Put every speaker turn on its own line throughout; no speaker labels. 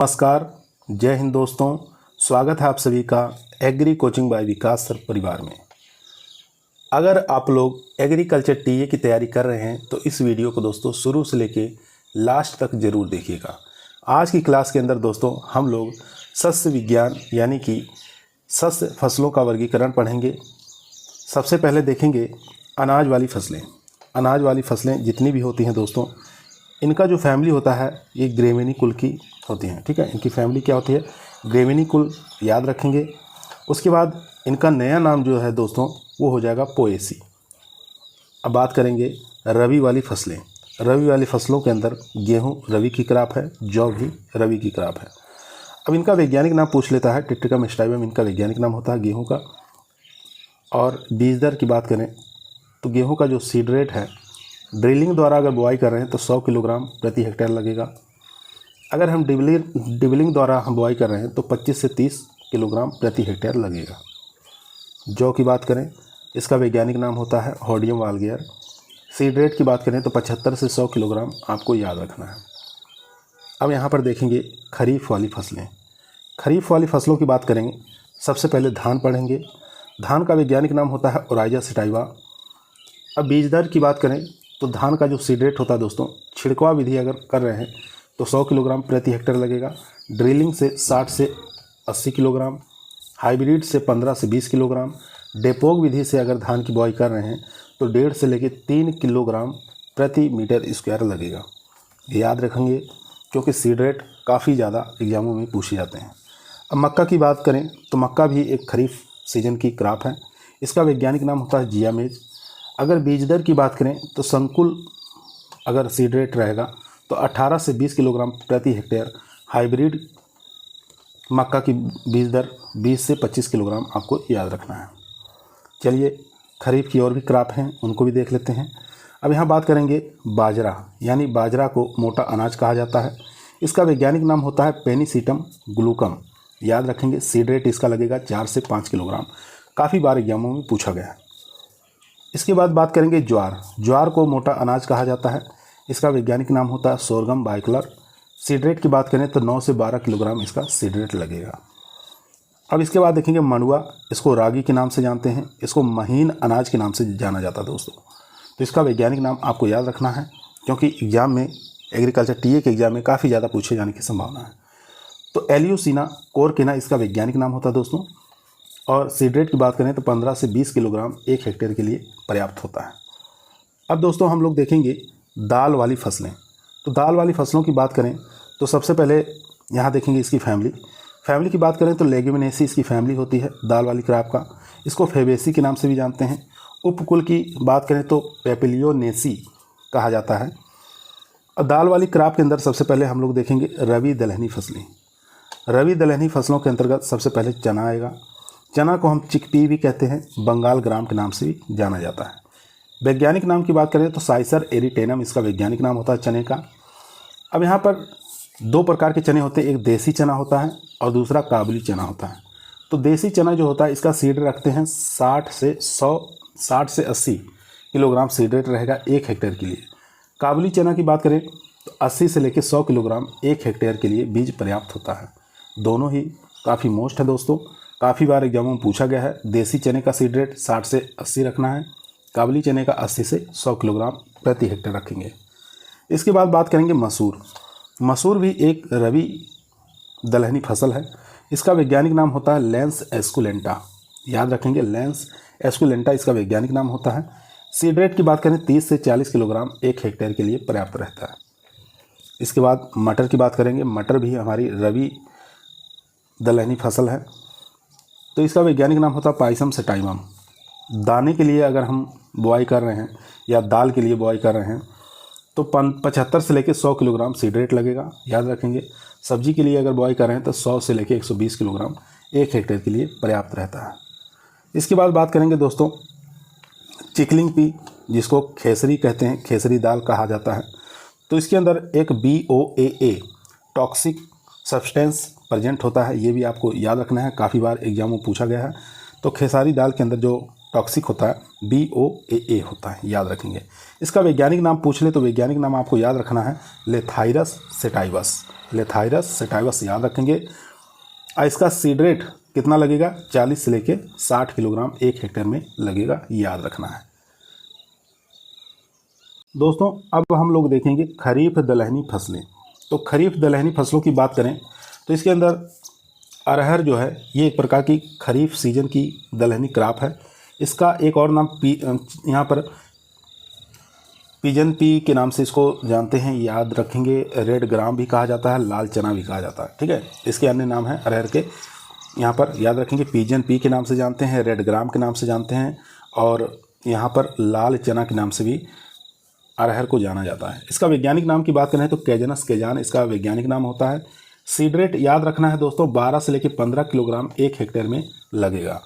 नमस्कार, जय हिंद दोस्तों। स्वागत है आप सभी का एग्री कोचिंग बाय विकास सर परिवार में। अगर आप लोग एग्रीकल्चर टीए की तैयारी कर रहे हैं तो इस वीडियो को दोस्तों शुरू से लेके लास्ट तक ज़रूर देखिएगा। आज की क्लास के अंदर दोस्तों हम लोग सस्य विज्ञान यानी कि सस्य फसलों का वर्गीकरण पढ़ेंगे। सबसे पहले देखेंगे अनाज वाली फसलें। अनाज वाली फसलें जितनी भी होती हैं दोस्तों, इनका जो फैमिली होता है ये ग्रेमिनी कुल की होती हैं। ठीक है, इनकी फैमिली क्या होती है? ग्रेमिनी कुल, याद रखेंगे। उसके बाद इनका नया नाम जो है दोस्तों वो हो जाएगा पोएसी। अब बात करेंगे रबी वाली फसलें। रबी वाली फसलों के अंदर गेहूं रबी की क्रॉप है, जौ भी रबी की क्रॉप है। अब इनका वैज्ञानिक नाम पूछ लेता है, टिट्रिकम स्टाइवम इनका वैज्ञानिक नाम होता है गेहूँ का। और बीज दर की बात करें तो गेहूँ का जो सीड रेट है, ड्रिलिंग द्वारा अगर बुआई कर रहे हैं तो 100 किलोग्राम प्रति हेक्टेयर लगेगा। अगर हम डिबलिंग द्वारा हम बुआई कर रहे हैं तो 25 से 30 किलोग्राम प्रति हेक्टेयर लगेगा। जौ की बात करें, इसका वैज्ञानिक नाम होता है होडियम वाल्गियर। सीड रेट की बात करें तो 75 से 100 किलोग्राम आपको याद रखना है। अब यहाँ पर देखेंगे खरीफ वाली फसलें। खरीफ वाली फसलों की बात करेंगे, सबसे पहले धान पढ़ेंगे। धान का वैज्ञानिक नाम होता है ओराइजा सटाइवा। अब बीज दर की बात करें तो धान का जो सीड रेट होता है दोस्तों, छिड़कवा विधि अगर कर रहे हैं तो 100 किलोग्राम प्रति हेक्टेयर लगेगा। ड्रिलिंग से 60 से 80 किलोग्राम, हाइब्रिड से 15 से 20 किलोग्राम, डेपोग विधि से अगर धान की बुआई कर रहे हैं तो 1.5 से लेकर 3 किलोग्राम प्रति मीटर स्क्वायर लगेगा। याद रखेंगे क्योंकि सीड रेट काफ़ी ज़्यादा एग्जामों में पूछे जाते हैं। अब मक्का की बात करें तो मक्का भी एक खरीफ सीजन की क्रॉप है। इसका वैज्ञानिक नाम होता है जियामेज। अगर बीज दर की बात करें तो संकुल अगर सीड रेट रहेगा तो 18 से 20 किलोग्राम प्रति हेक्टेयर, हाइब्रिड मक्का की बीज दर 20 से 25 किलोग्राम आपको याद रखना है। चलिए खरीफ की और भी क्रॉप हैं, उनको भी देख लेते हैं। अब यहाँ बात करेंगे बाजरा, यानी बाजरा को मोटा अनाज कहा जाता है। इसका वैज्ञानिक नाम होता है पेनिसिटम ग्लूकम। याद रखेंगे सीड रेट इसका लगेगा 4 से 5 किलोग्राम। काफ़ी बार एग्जामों में पूछा गया है। इसके बाद बात करेंगे ज्वार। ज्वार को मोटा अनाज कहा जाता है। इसका वैज्ञानिक नाम होता है सोरगम बाइकलर। सीड रेट की बात करें तो 9 से 12 किलोग्राम इसका सीड रेट लगेगा। अब इसके बाद देखेंगे मंडुआ। इसको रागी के नाम से जानते हैं, इसको महीन अनाज के नाम से जाना जाता है दोस्तों। तो इसका वैज्ञानिक नाम आपको याद रखना है क्योंकि एग्जाम में, एग्रीकल्चर टीए के एग्जाम में काफ़ी ज़्यादा पूछे जाने की संभावना है। तो एल्यूसिना कोरकेना इसका वैज्ञानिक नाम होता है दोस्तों। और सीड रेट की बात करें तो 15 से 20 किलोग्राम एक हेक्टेयर के लिए पर्याप्त होता है। अब दोस्तों हम लोग देखेंगे दाल वाली फसलें। तो दाल वाली फसलों की बात करें तो सबसे पहले यहाँ देखेंगे इसकी फैमिली की बात करें तो लेग्यूमिनेसी इसकी फैमिली होती है दाल वाली क्रॉप का। इसको फेबेसी के नाम से भी जानते हैं। उपकुल की बात करें तो पेपिलियोनेसी कहा जाता है। और दाल वाली क्रॉप के अंदर सबसे पहले हम लोग देखेंगे रबी दलहनी फसलें। रबी दलहनी फसलों के अंतर्गत सबसे पहले चना आएगा। चना को हम चिकपी भी कहते हैं, बंगाल ग्राम के नाम से भी जाना जाता है। वैज्ञानिक नाम की बात करें तो साइसर एरिटेनम इसका वैज्ञानिक नाम होता है चने का। अब यहाँ पर 2 प्रकार के चने होते हैं, एक देसी चना होता है और दूसरा काबुली चना होता है। तो देसी चना जो होता है इसका सीड रखते हैं 60 से 80 किलोग्राम सीड रेट रहेगा एक हेक्टेयर के लिए। काबुली चना की बात करें तो 80 से लेकर 100 किलोग्राम एक हेक्टेयर के लिए बीज पर्याप्त होता है। दोनों ही काफ़ी मोस्ट है दोस्तों, काफ़ी बार एग्जामों में पूछा गया है। देसी चने का सीड रेट 60 से 80 रखना है, काबुली चने का 80 से 100 किलोग्राम प्रति हेक्टेयर रखेंगे। इसके बाद बात करेंगे मसूर। मसूर भी एक रबी दलहनी फसल है। इसका वैज्ञानिक नाम होता है लेंस एस्कुलेंटा। याद रखेंगे लेंस एस्कुलेंटा इसका वैज्ञानिक नाम होता है। सीड रेट की बात करें 30 से 40 किलोग्राम एक हेक्टेयर के लिए पर्याप्त रहता है। इसके बाद मटर की बात करेंगे। मटर भी हमारी रबी दलहनी फसल है। तो इसका वैज्ञानिक नाम होता है पाइसम सटाइवम। दाने के लिए अगर हम बुआई कर रहे हैं या दाल के लिए बुआई कर रहे हैं तो 75 से लेकर 100 किलोग्राम सीड रेट लगेगा। याद रखेंगे सब्जी के लिए अगर बुआई कर रहे हैं तो 100 से लेकर 120 किलोग्राम एक हेक्टेयर के लिए पर्याप्त रहता है। इसके बाद बात करेंगे दोस्तों चिकलिंग पी, जिसको खेसरी कहते हैं, खेसरी दाल कहा जाता है। तो इसके अंदर एक BOAA टॉक्सिक सब्सटेंस प्रेजेंट होता है, ये भी आपको याद रखना है, काफ़ी बार एग्जाम में पूछा गया है। तो खेसारी दाल के अंदर जो टॉक्सिक होता है, BOAA होता है, याद रखेंगे। इसका वैज्ञानिक नाम पूछ ले तो वैज्ञानिक नाम आपको याद रखना है लेथाइरस सेटाइवस, लेथाइरस सेटाइवस याद रखेंगे। और इसका सीड रेट कितना लगेगा, 40 से लेके 60 किलोग्राम 1 हेक्टेयर में लगेगा, याद रखना है। दोस्तों अब हम लोग देखेंगे खरीफ दलहनी फसलें। तो खरीफ दलहनी फसलों की बात करें तो इसके अंदर अरहर जो है ये एक प्रकार की खरीफ सीजन की दलहनी क्रॉप है। इसका एक और नाम यहाँ पर पिजन पी के नाम से इसको जानते हैं, याद रखेंगे। रेड ग्राम भी कहा जाता है, लाल चना भी कहा जाता है, ठीक है। इसके अन्य नाम हैं अरहर के, यहाँ पर याद रखेंगे। पिजन पी के नाम से जानते हैं, रेड ग्राम के नाम से जानते हैं, और यहाँ पर लाल चना के नाम से भी अरहर को जाना जाता है। इसका वैज्ञानिक नाम की बात करें तो कैजनस केजान इसका वैज्ञानिक नाम होता है। सीड रेट याद रखना है दोस्तों 12 से लेकर 15 किलोग्राम 1 हेक्टेयर में लगेगा।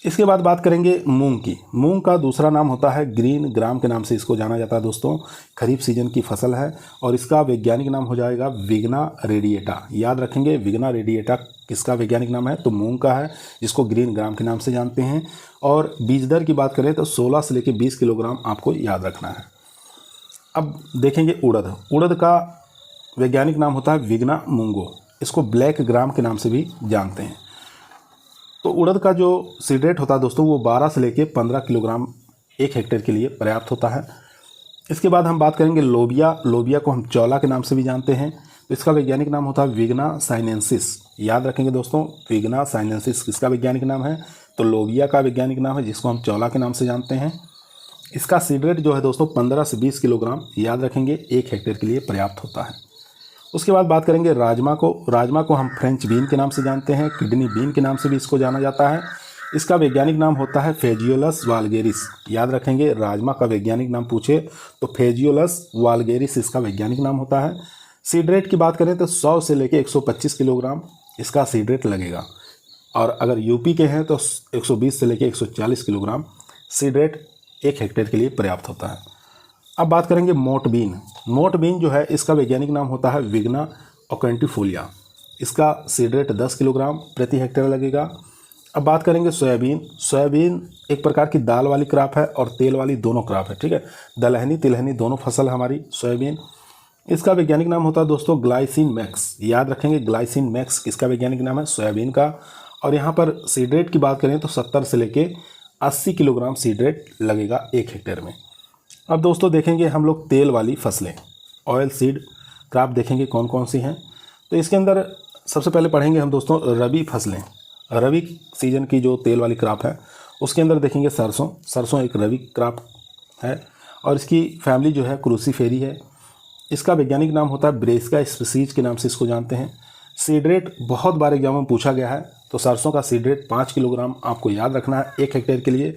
इसके बाद बात करेंगे मूंग की। मूंग का दूसरा नाम होता है ग्रीन ग्राम के नाम से इसको जाना जाता है दोस्तों। खरीफ सीजन की फसल है और इसका वैज्ञानिक नाम हो जाएगा विग्ना रेडिएटा, याद रखेंगे। विग्ना रेडिएटा किसका वैज्ञानिक नाम है, तो मूंग का है, जिसको ग्रीन ग्राम के नाम से जानते हैं। और बीज दर की बात करें तो 16 से लेकर 20 किलोग्राम आपको याद रखना है। अब देखेंगे उड़द। उड़द का वैज्ञानिक नाम होता है विग्ना मूंगो, इसको ब्लैक ग्राम के नाम से भी जानते हैं। तो उड़द का जो सीड रेट होता है दोस्तों वो 12 से लेकर 15 किलोग्राम 1 हेक्टेयर के लिए पर्याप्त होता है। इसके बाद हम बात करेंगे लोबिया। लोबिया को हम चौला के नाम से भी जानते हैं, तो इसका वैज्ञानिक नाम होता है विग्ना साइनेंसिस, याद रखेंगे दोस्तों। विग्ना साइनेंसिस किसका वैज्ञानिक नाम है, तो लोबिया का वैज्ञानिक नाम है, जिसको हम चौला के नाम से जानते हैं। इसका सीड रेट जो है दोस्तों 15 से 20 किलोग्राम याद रखेंगे 1 हेक्टेयर के लिए पर्याप्त होता है। उसके बाद बात करेंगे राजमा को। राजमा को हम फ्रेंच बीन के नाम से जानते हैं, किडनी बीन के नाम से भी इसको जाना जाता है। इसका वैज्ञानिक नाम होता है फेजियोलस वाल्गेरिस, याद रखेंगे। राजमा का वैज्ञानिक नाम पूछे तो फेजियोलस वाल्गेरिस इसका वैज्ञानिक नाम होता है। सीड रेट की बात करें तो 100 से लेकर 125 किलोग्राम इसका सीड रेट लगेगा, और अगर यूपी के हैं तो 120 से लेकर 140 किलोग्राम सीड रेट 1 हेक्टेयर के लिए पर्याप्त होता है। अब बात करेंगे मोट बीन। मोट बीन जो है इसका वैज्ञानिक नाम होता है विग्ना ओकेंटिफोलिया, इसका सीड रेट 10 किलोग्राम प्रति हेक्टेयर लगेगा। अब बात करेंगे सोयाबीन। सोयाबीन एक प्रकार की दाल वाली क्रॉप है और तेल वाली दोनों क्रॉप है, ठीक है। दलहनी तिलहनी दोनों फसल हमारी सोयाबीन। इसका वैज्ञानिक नाम होता है दोस्तों ग्लाइसिन मैक्स, याद रखेंगे। ग्लाइसिन मैक्स किसका वैज्ञानिक नाम है, सोयाबीन का। और यहाँ पर सीड रेट की बात करें तो 70 से लेके 80 किलोग्राम सीड रेट लगेगा 1 हेक्टेयर में। अब दोस्तों देखेंगे हम लोग तेल वाली फसलें, ऑयल सीड क्रॉप देखेंगे कौन कौन सी हैं। तो इसके अंदर सबसे पहले पढ़ेंगे हम दोस्तों रबी फसलें। रबी सीजन की जो तेल वाली क्रॉप है उसके अंदर देखेंगे सरसों। सरसों एक रबी क्रॉप है और इसकी फैमिली जो है क्रूसीफेरी है। इसका वैज्ञानिक नाम होता है ब्रेसिका स्पीसीज के नाम से इसको जानते हैं। सीड रेट बहुत बार एग्जाम में पूछा गया है, तो सरसों का सीड रेट 5 किलोग्राम आपको याद रखना है 1 हेक्टेयर के लिए।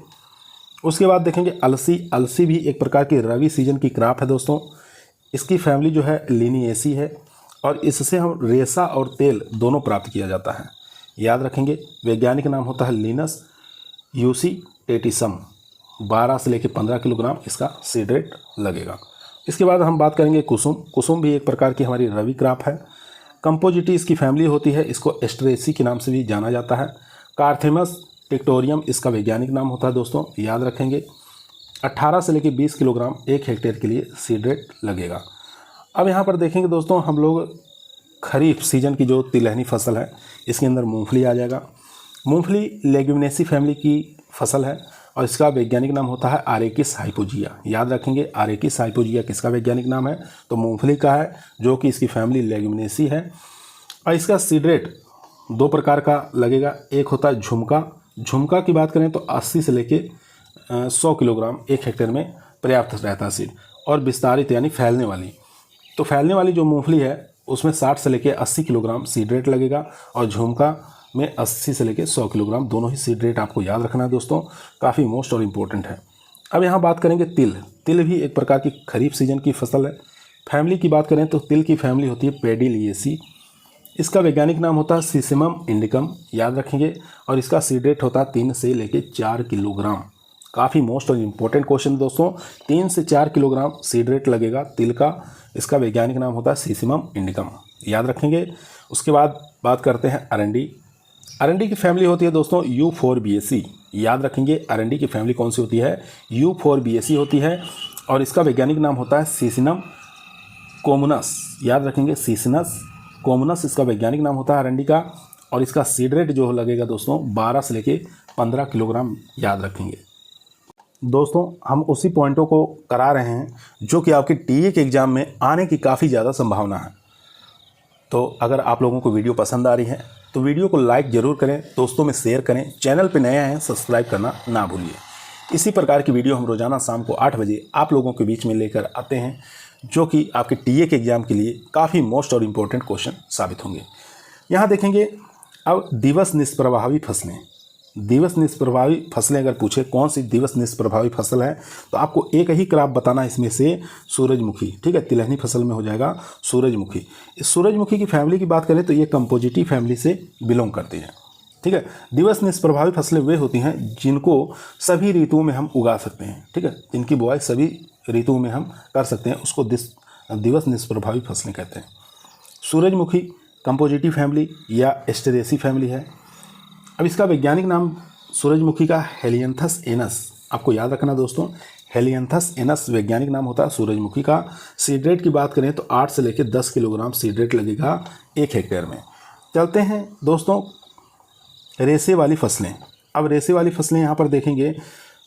उसके बाद देखेंगे अलसी। अलसी भी एक प्रकार की रबी सीजन की क्रॉप है दोस्तों। इसकी फैमिली जो है लिनिएसी है और इससे हम रेशा और तेल दोनों प्राप्त किया जाता है, याद रखेंगे। वैज्ञानिक नाम होता है लिनस यूसीटेटिसम। 12 से लेकर 15 किलोग्राम इसका सीड रेट लगेगा। इसके बाद हम बात करेंगे कुसुम। कुसुम भी एक प्रकार की हमारी रबी क्रॉप है। कंपोजिटी इसकी फैमिली होती है, इसको एस्ट्रेसी के नाम से भी जाना जाता है। कार्थेमस टिक्टोरियम इसका वैज्ञानिक नाम होता है दोस्तों, याद रखेंगे। 18 से लेकर 20 किलोग्राम 1 हेक्टेयर के लिए सीड रेट लगेगा। अब यहाँ पर देखेंगे दोस्तों हम लोग खरीफ सीजन की जो तिलहनी फसल है इसके अंदर मूंगफली आ जाएगा। मूंगफली लेग्यूमिनेसी फैमिली की फसल है और इसका वैज्ञानिक नाम होता है आरेकिस हाइपोजिया, याद रखेंगे। आरेकिस हाइपोजिया किसका वैज्ञानिक नाम है, तो मूंगफली का है, जो कि इसकी फैमिली लेग्यूमिनेसी है। और इसका सीड रेट 2 प्रकार का लगेगा। एक होता है झुमका। झुमका की बात करें तो 80 से लेके 100 किलोग्राम 1 हेक्टेयर में पर्याप्त रहता है सीड। और विस्तारित यानी फैलने वाली, तो फैलने वाली जो मूंगफली है उसमें 60 से लेके 80 किलोग्राम सीड रेट लगेगा। और झुमका में 80 से लेके 100 किलोग्राम दोनों ही सीड रेट आपको याद रखना है दोस्तों, काफ़ी मोस्ट और इम्पोर्टेंट है। अब यहाँ बात करेंगे तिल। तिल भी एक प्रकार की खरीफ सीजन की फसल है। फैमिली की बात करें तो तिल की फैमिली होती है पेडिलिएसी। इसका वैज्ञानिक नाम होता है सिसिमम इंडिकम, याद रखेंगे। और इसका सीड रेट होता है 3 से लेके 4 किलोग्राम। काफ़ी मोस्ट और इम्पोर्टेंट क्वेश्चन दोस्तों। 3 से 4 किलोग्राम सीड रेट लगेगा तिल का। इसका वैज्ञानिक नाम होता है सिसिमम इंडिकम, याद रखेंगे। उसके बाद बात करते हैं अरंडी। अरंडी की फैमिली होती है दोस्तों U4BAC। याद रखेंगे अरंडी की फैमिली कौन सी होती है, U4BAC होती है। और इसका वैज्ञानिक नाम होता है सीसिनम कोमुनस। याद रखेंगे सीसिनस कोमुनस इसका वैज्ञानिक नाम होता है अरंडी का। और इसका सीड रेट जो लगेगा दोस्तों 12 से लेके 15 किलोग्राम याद रखेंगे। दोस्तों हम उसी पॉइंटों को करा रहे हैं जो कि आपके टीए के एग्ज़ाम में आने की काफ़ी ज़्यादा संभावना है। तो अगर आप लोगों को वीडियो पसंद आ रही है तो वीडियो को लाइक ज़रूर करें, दोस्तों में शेयर करें, चैनल पे नए हैं सब्सक्राइब करना ना भूलिए। इसी प्रकार की वीडियो हम रोज़ाना शाम को 8 बजे आप लोगों के बीच में लेकर आते हैं जो कि आपके टीए के एग्ज़ाम के लिए काफ़ी मोस्ट और इम्पोर्टेंट क्वेश्चन साबित होंगे। यहाँ देखेंगे अब दिवस निष्प्रभावी फसलें। दिवस निष्प्रभावी फसलें अगर पूछे कौन सी दिवस निष्प्रभावी फसल है तो आपको एक ही क्रॉप बताना है इसमें से सूरजमुखी। ठीक है, तिलहनी फसल में हो जाएगा सूरजमुखी। इस सूरजमुखी की फैमिली की बात करें तो ये कंपोजिटी फैमिली से बिलोंग करती है। ठीक है, दिवस निष्प्रभावी फसलें वे होती हैं जिनको सभी ऋतुओं में हम उगा सकते हैं। ठीक है, जिनकी बुआई सभी ऋतुओं में हम कर सकते हैं, उसको दिवस निष्प्रभावी फसलें कहते हैं। सूरजमुखी कंपोजिटी फैमिली या एस्टेरेसी फैमिली है। अब इसका वैज्ञानिक नाम सूरजमुखी का हेलियंथस एनस, आपको याद रखना दोस्तों, हेलियंथस एनस वैज्ञानिक नाम होता है सूरजमुखी का। सीड रेट की बात करें तो 8 से लेकर 10 किलोग्राम सीड रेट लगेगा 1 हेक्टेयर में। चलते हैं दोस्तों रेसे वाली फसलें। अब रेसे वाली फसलें यहाँ पर देखेंगे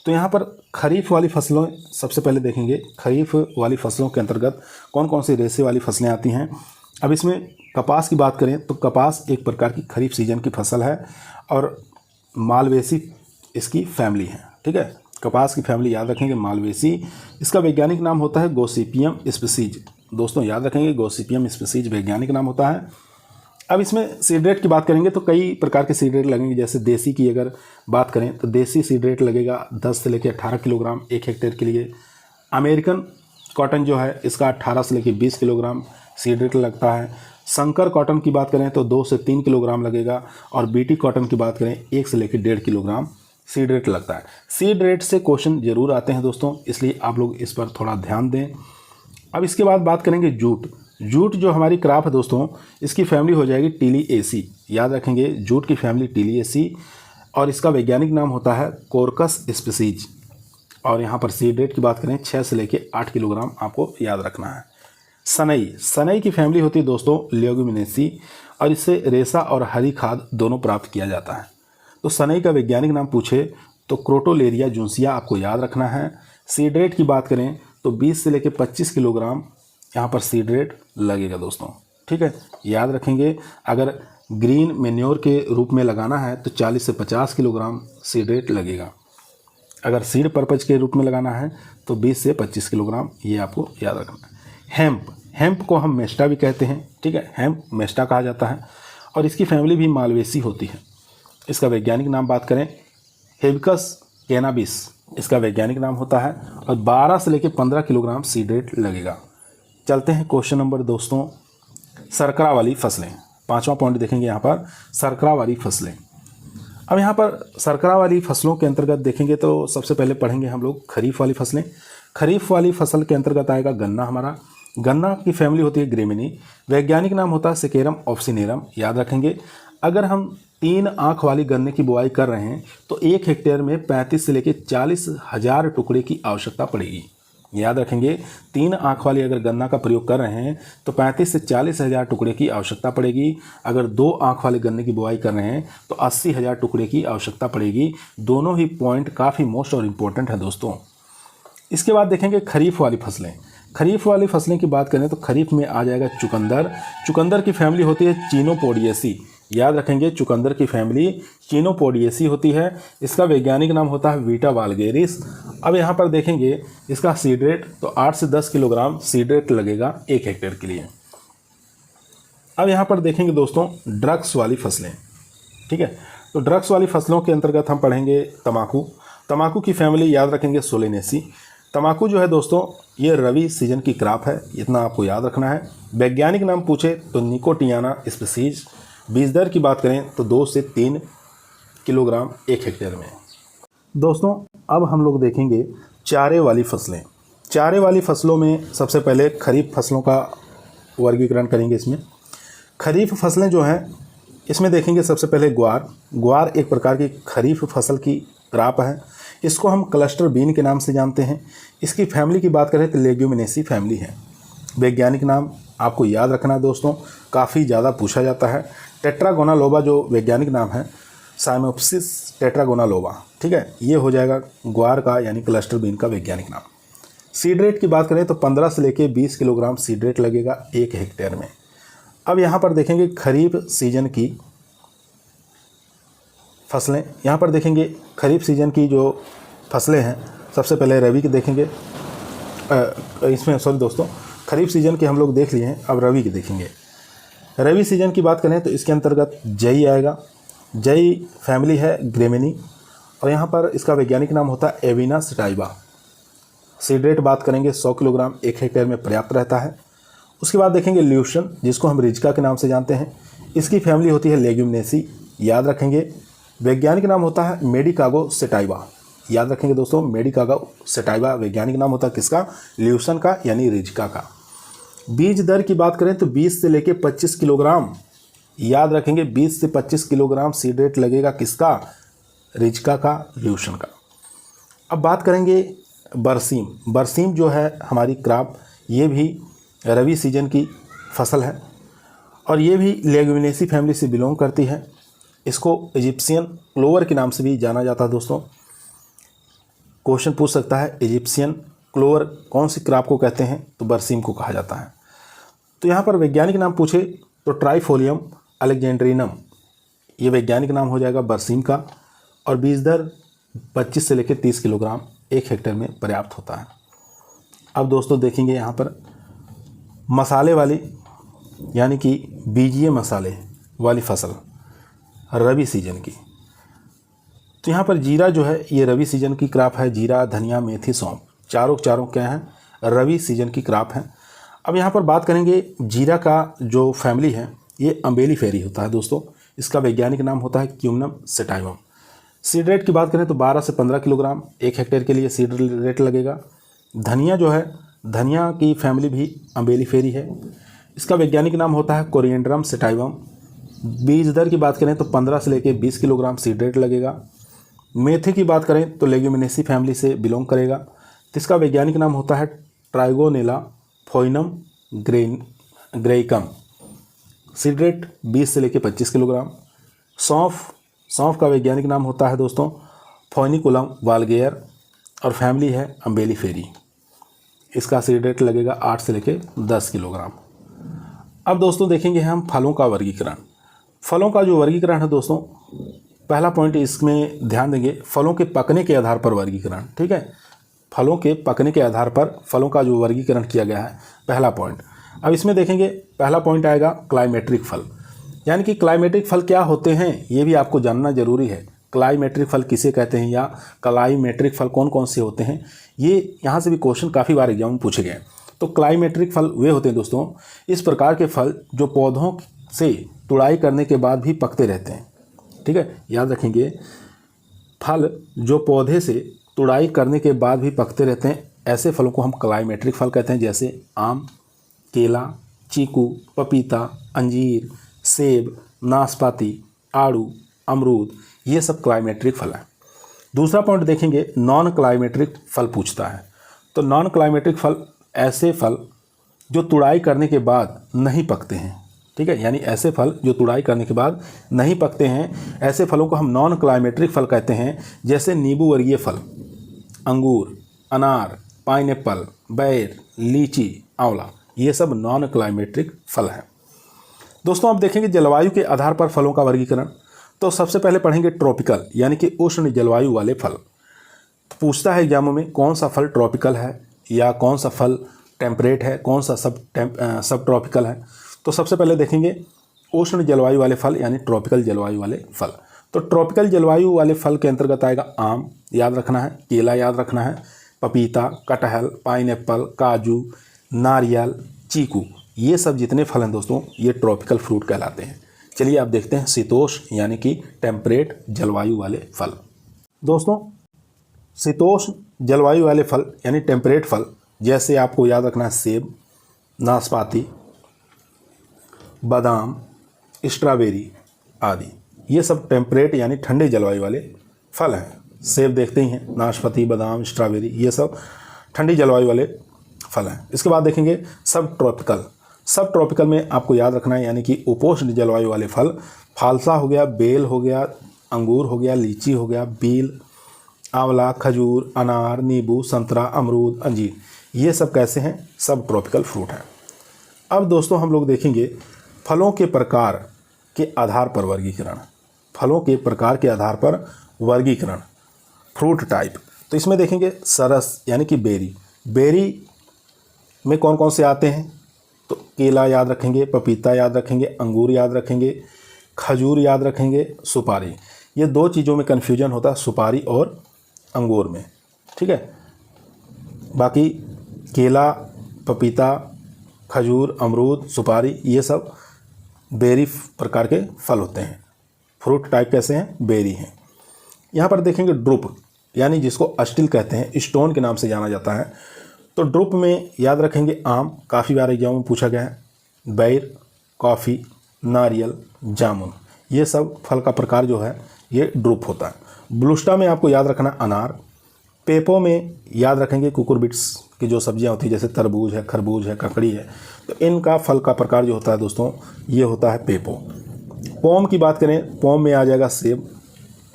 तो यहाँ पर खरीफ वाली फसलों सबसे पहले देखेंगे। खरीफ वाली फसलों के अंतर्गत कौन कौन सी रेसे वाली फसलें आती हैं। अब इसमें कपास की बात करें तो कपास एक प्रकार की खरीफ सीजन की फसल है और मालवेसी इसकी फैमिली है। ठीक है, कपास की फैमिली याद रखेंगे मालवेसी। इसका वैज्ञानिक नाम होता है गोसिपियम स्पीसीज। दोस्तों याद रखेंगे गोसिपियम स्पीसीज वैज्ञानिक नाम होता है। अब इसमें सीड रेट की बात करेंगे तो कई प्रकार के सीड रेट लगेंगे। जैसे देसी की अगर बात करें तो देसी सीड रेट लगेगा 10 से लेकर 18 किलोग्राम 1 हेक्टेयर के लिए। अमेरिकन कॉटन जो है इसका 18 से लेकर 20 किलोग्राम सीड रेट लगता है। संकर कॉटन की बात करें तो 2 से 3 किलोग्राम लगेगा। और बीटी कॉटन की बात करें 1 से लेकर 1.5 किलोग्राम सीड रेट लगता है। सीड रेट से क्वेश्चन जरूर आते हैं दोस्तों, इसलिए आप लोग इस पर थोड़ा ध्यान दें। अब इसके बाद बात करेंगे जूट। जूट जो हमारी क्रॉप है दोस्तों इसकी फैमिली हो जाएगी टीलिएसी। याद रखेंगे जूट की फैमिली टीलिएसी और इसका वैज्ञानिक नाम होता है कोरकस स्पीसीज। और यहाँ पर सीड रेट की बात करें 6 से लेकर 8 किलोग्राम आपको याद रखना है। सनई, सनई की फैमिली होती है दोस्तों लेगुमिनेसी और इससे रेशा और हरी खाद दोनों प्राप्त किया जाता है। तो सनई का वैज्ञानिक नाम पूछे तो क्रोटोलेरिया जूंसिया आपको याद रखना है। सीड रेट की बात करें तो 20 से लेकर 25 किलोग्राम यहाँ पर सीड रेट लगेगा दोस्तों। ठीक है, याद रखेंगे अगर ग्रीन मेन्योर के रूप में लगाना है तो 40 से 50 किलोग्राम सीड रेट लगेगा। अगर सीड पर्पज के रूप में लगाना है तो 20 से 25 किलोग्राम, ये आपको याद रखना है। हेम्प, हेम्प को हम मेस्टा भी कहते हैं। ठीक है, हेम्प मेस्टा कहा जाता है और इसकी फैमिली भी मालवेसी होती है। इसका वैज्ञानिक नाम बात करें हिबिस्कस कैनाबिस इसका वैज्ञानिक नाम होता है और 12 से लेकर 15 किलोग्राम सीड रेट लगेगा। चलते हैं क्वेश्चन नंबर दोस्तों सरकरा वाली फसलें। 5वां पॉइंट देखेंगे यहाँ पर सरकरा वाली फसलें। अब यहाँ पर सरकरा वाली फसलों के अंतर्गत देखेंगे तो सबसे पहले पढ़ेंगे हम लोग खरीफ वाली फसलें। खरीफ वाली फसल के अंतर्गत आएगा गन्ना। हमारा गन्ना की फैमिली होती है ग्रेमिनी, वैज्ञानिक नाम होता है सेकेरम ऑप्सिनेरम। याद रखेंगे अगर हम 3 आँख वाली गन्ने की बुआई कर रहे हैं तो 1 हेक्टेयर में 35 से लेकर 40 हज़ार टुकड़े की आवश्यकता पड़ेगी। याद रखेंगे 3 आँख वाली अगर गन्ना का प्रयोग कर रहे हैं तो 35 से 40 हज़ार टुकड़े की आवश्यकता पड़ेगी। अगर 2 आँख वाले गन्ने की बुआई कर रहे हैं तो 80 हज़ार टुकड़े की आवश्यकता पड़ेगी। दोनों ही पॉइंट काफ़ी मोस्ट और इम्पोर्टेंट है दोस्तों। इसके बाद देखेंगे खरीफ वाली फसलें। खरीफ वाली फसलें की बात करें तो खरीफ में आ जाएगा चुकंदर। चुकंदर की फैमिली होती है चिनोपोडिएसी। याद रखेंगे चुकंदर की फैमिली चिनोपोडिएसी होती है। इसका वैज्ञानिक नाम होता है वीटा वाल्गेरिस। अब यहाँ पर देखेंगे इसका सीड रेट तो 8 से 10 किलोग्राम सीड रेट लगेगा 1 हेक्टेयर के लिए। अब यहाँ पर देखेंगे दोस्तों ड्रग्स वाली फसलें। ठीक है, तो ड्रग्स वाली फसलों के अंतर्गत हम पढ़ेंगे तम्बाकू। तम्बाकू की फैमिली याद रखेंगे सोलेनेसी। तम्बाकू जो है दोस्तों ये रवि सीजन की क्रॉप है, इतना आपको याद रखना है। वैज्ञानिक नाम पूछे तो निकोटियाना स्पीसीज। बीज दर की बात करें तो 2 से 3 किलोग्राम 1 हेक्टेयर में। दोस्तों अब हम लोग देखेंगे चारे वाली फसलें। चारे वाली फसलों में सबसे पहले खरीफ फसलों का वर्गीकरण करेंगे। इसमें खरीफ फसलें जो हैं इसमें देखेंगे सबसे पहले ग्वार। ग्वार एक प्रकार की खरीफ फसल की क्रॉप है। इसको हम क्लस्टर बीन के नाम से जानते हैं। इसकी फैमिली की बात करें तो लेग्यूमिनेसी फैमिली है। वैज्ञानिक नाम आपको याद रखना है दोस्तों, काफ़ी ज़्यादा पूछा जाता है। टेट्रागोनालोबा जो वैज्ञानिक नाम है, साइमोप्सिस टेट्रागोनालोबा, ठीक है, ये हो जाएगा ग्वार का यानी क्लस्टर बीन का वैज्ञानिक नाम। सीड रेट की बात करें तो 15 से लेकर 20 किलोग्राम सीड रेट लगेगा 1 हेक्टेयर में। अब यहाँ पर देखेंगे खरीफ सीजन की फसलें। यहाँ पर देखेंगे खरीफ सीजन की जो फसलें हैं, सबसे पहले रबी की देखेंगे। इसमें सॉरी दोस्तों, खरीफ सीजन के हम लोग देख लिए हैं, अब रबी की देखेंगे। रबी सीजन की बात करें तो इसके अंतर्गत जई आएगा। जई फैमिली है ग्रेमिनी और यहाँ पर इसका वैज्ञानिक नाम होता है एविना सटाइवा। सीड रेट बात करेंगे 100 किलोग्राम 1 हेक्टेयर में पर्याप्त रहता है। उसके बाद देखेंगे ल्यूशन, जिसको हम रिजका के नाम से जानते हैं। इसकी फैमिली होती है लेग्यूमिनेसी, याद रखेंगे। वैज्ञानिक नाम होता है मेडिकागो सेटाइवा, याद रखेंगे दोस्तों, मेडिकागो सेटाइवा वैज्ञानिक नाम होता है किसका? ल्यूशन का यानी रिजका का। बीज दर की बात करें तो 20 से लेकर 25 किलोग्राम, याद रखेंगे 20 से 25 किलोग्राम सीड रेट लगेगा किसका? रिजका का, ल्यूशन का। अब बात करेंगे बरसीम। बरसीम जो है हमारी क्रॉप, ये भी रबी सीजन की फसल है और ये भी लेग्यूमिनेसी फैमिली से बिलोंग करती है। इसको इजिप्शियन क्लोवर के नाम से भी जाना जाता है दोस्तों। क्वेश्चन पूछ सकता है इजिप्शियन क्लोवर कौन सी क्रॉप को कहते हैं, तो बरसीम को कहा जाता है। तो यहाँ पर वैज्ञानिक नाम पूछे तो ट्राइफोलियम अलेक्जेंड्रिनम, ये वैज्ञानिक नाम हो जाएगा बरसीम का। और बीज दर 25 से लेकर 30 किलोग्राम 1 हेक्टेयर में पर्याप्त होता है। अब दोस्तों देखेंगे यहाँ पर मसाले वाली यानी कि बीजीय मसाले वाली फसल रबी सीजन की। तो यहाँ पर जीरा जो है ये रबी सीजन की क्रॉप है। जीरा, धनिया, मेथी, सौंफ चारों क्या हैं? रबी सीजन की क्रॉप है। अब यहाँ पर बात करेंगे जीरा का जो फैमिली है ये अम्बेली फेरी होता है दोस्तों। इसका वैज्ञानिक नाम होता है क्यूमनम सेटाइवम। सीड रेट की बात करें तो 12 से 15 किलोग्राम 1 हेक्टेयर के लिए सीड रेट लगेगा। धनिया जो है, धनिया की फैमिली भी अम्बेली फेरी है। इसका वैज्ञानिक नाम होता है कोरिएंड्रम सेटाइवम। बीज दर की बात करें तो 15 से लेकर 20 किलोग्राम सीड रेट लगेगा। मेथी की बात करें तो लेग्यूमिनेसी फैमिली से बिलोंग करेगा। तो इसका वैज्ञानिक नाम होता है ट्राइगोनेला फोइनम ग्रेइकम। सीड रेट 20 से लेकर 25 किलोग्राम। सौंफ का वैज्ञानिक नाम होता है दोस्तों फोनिकुलम वालगेयर और फैमिली है अम्बेली फेरी। इसका सीड रेट लगेगा 8 से लेकर 10 किलोग्राम। अब दोस्तों देखेंगे हम फलों का वर्गीकरण। फलों का जो वर्गीकरण है दोस्तों, पहला पॉइंट इसमें ध्यान देंगे, फलों के पकने के आधार पर वर्गीकरण, ठीक है। फलों के पकने के आधार पर फलों का जो वर्गीकरण किया गया है, पहला पॉइंट। अब इसमें देखेंगे पहला पॉइंट आएगा क्लाइमेट्रिक फल, यानी कि क्लाइमेट्रिक फल क्या होते हैं ये भी आपको जानना जरूरी है। क्लाइमेट्रिक फल किसे कहते हैं या क्लाइमेट्रिक फल कौन कौन से होते हैं, ये यहाँ से भी क्वेश्चन काफ़ी बार एग्जाम में पूछे गए। तो क्लाइमेट्रिक फल वे होते हैं दोस्तों, इस प्रकार के फल जो पौधों से तुड़ाई करने के बाद भी पकते रहते हैं, ठीक है, याद रखेंगे। फल जो पौधे से तुड़ाई करने के बाद भी पकते रहते हैं, ऐसे फलों को हम क्लाइमेट्रिक फल कहते हैं। जैसे आम, केला, चीकू, पपीता, अंजीर, सेब, नाशपाती, आड़ू, अमरूद, ये सब क्लाइमेट्रिक फल हैं। दूसरा पॉइंट देखेंगे नॉन क्लाइमेट्रिक फल पूछता है। तो नॉन क्लाइमेट्रिक फल ऐसे फल जो तुड़ाई करने के बाद नहीं पकते हैं, ठीक है, यानी ऐसे फल जो तुड़ाई करने के बाद नहीं पकते हैं, ऐसे फलों को हम नॉन क्लाइमेट्रिक फल कहते हैं। जैसे नींबू वर्गीय फल, अंगूर, अनार, पाइनएप्पल, बैर, लीची, आंवला, ये सब नॉन क्लाइमेट्रिक फल हैं। दोस्तों अब देखेंगे जलवायु के आधार पर फलों का वर्गीकरण। तो सबसे पहले पढ़ेंगे ट्रॉपिकल यानी कि उष्ण जलवायु वाले फल। तो पूछता है एग्जामों में कौन सा फल ट्रॉपिकल है या कौन सा फल टेम्परेट है, कौन सा सब ट्रॉपिकल है। तो सबसे पहले देखेंगे उष्ण जलवायु वाले फल यानी ट्रॉपिकल जलवायु वाले फल। तो ट्रॉपिकल जलवायु वाले फल के अंतर्गत आएगा आम, याद रखना है, केला याद रखना है, पपीता, कटहल, पाइनएप्पल, काजू, नारियल, चीकू, ये सब जितने फल हैं दोस्तों ये ट्रॉपिकल फ्रूट कहलाते हैं। चलिए आप देखते हैं शीतोष्ण यानी कि टेम्परेट जलवायु वाले फल। दोस्तों शीतोष्ण जलवायु वाले फल यानी टेम्परेट फल, जैसे आपको याद रखना है सेब, नाशपाती, बादाम, स्ट्रॉबेरी, आदि। ये सब टेम्परेट यानी ठंडे जलवायु वाले फल हैं। सेब देखते ही हैं, नाशपाती, बादाम, स्ट्रॉबेरी, ये सब ठंडी जलवायु वाले फल हैं। इसके बाद देखेंगे सब ट्रॉपिकल। सब ट्रॉपिकल में आपको याद रखना है यानी कि उपोष्ण जलवायु वाले फल, फालसा हो गया, बेल हो गया, अंगूर हो गया, लीची हो गया, बील, आंवला, खजूर, अनार, नींबू, संतरा, अमरूद, अंजीर, ये सब कैसे हैं? सब ट्रॉपिकल फ्रूट हैं। अब दोस्तों हम लोग देखेंगे फलों के प्रकार के आधार पर वर्गीकरण। फलों के प्रकार के आधार पर वर्गीकरण, फ्रूट टाइप। तो इसमें देखेंगे सरस यानी कि बेरी। बेरी में कौन कौन से आते हैं? तो केला याद रखेंगे, पपीता याद रखेंगे, अंगूर याद रखेंगे, खजूर याद रखेंगे, सुपारी। ये दो चीज़ों में कन्फ्यूजन होता है, सुपारी और अंगूर में, ठीक है। बाकी केला, पपीता, खजूर, अमरूद, सुपारी, ये सब बेरी प्रकार के फल होते हैं। फ्रूट टाइप कैसे हैं? बेरी हैं। यहाँ पर देखेंगे ड्रुप यानी जिसको अस्टिल कहते हैं, स्टोन के नाम से जाना जाता है। तो ड्रुप में याद रखेंगे आम, काफ़ी बार एग्जाम में पूछा गया है, बैर, कॉफ़ी, नारियल, जामुन, ये सब फल का प्रकार जो है ये ड्रुप होता है। ब्लूस्टा में आपको याद रखना अनार। पेपो में याद रखेंगे कुकुरबिट्स की जो सब्जियां होती है, जैसे तरबूज है, खरबूज है, ककड़ी है, तो इनका फल का प्रकार जो होता है दोस्तों ये होता है पेपो। पोम की बात करें, पोम में आ जाएगा सेब।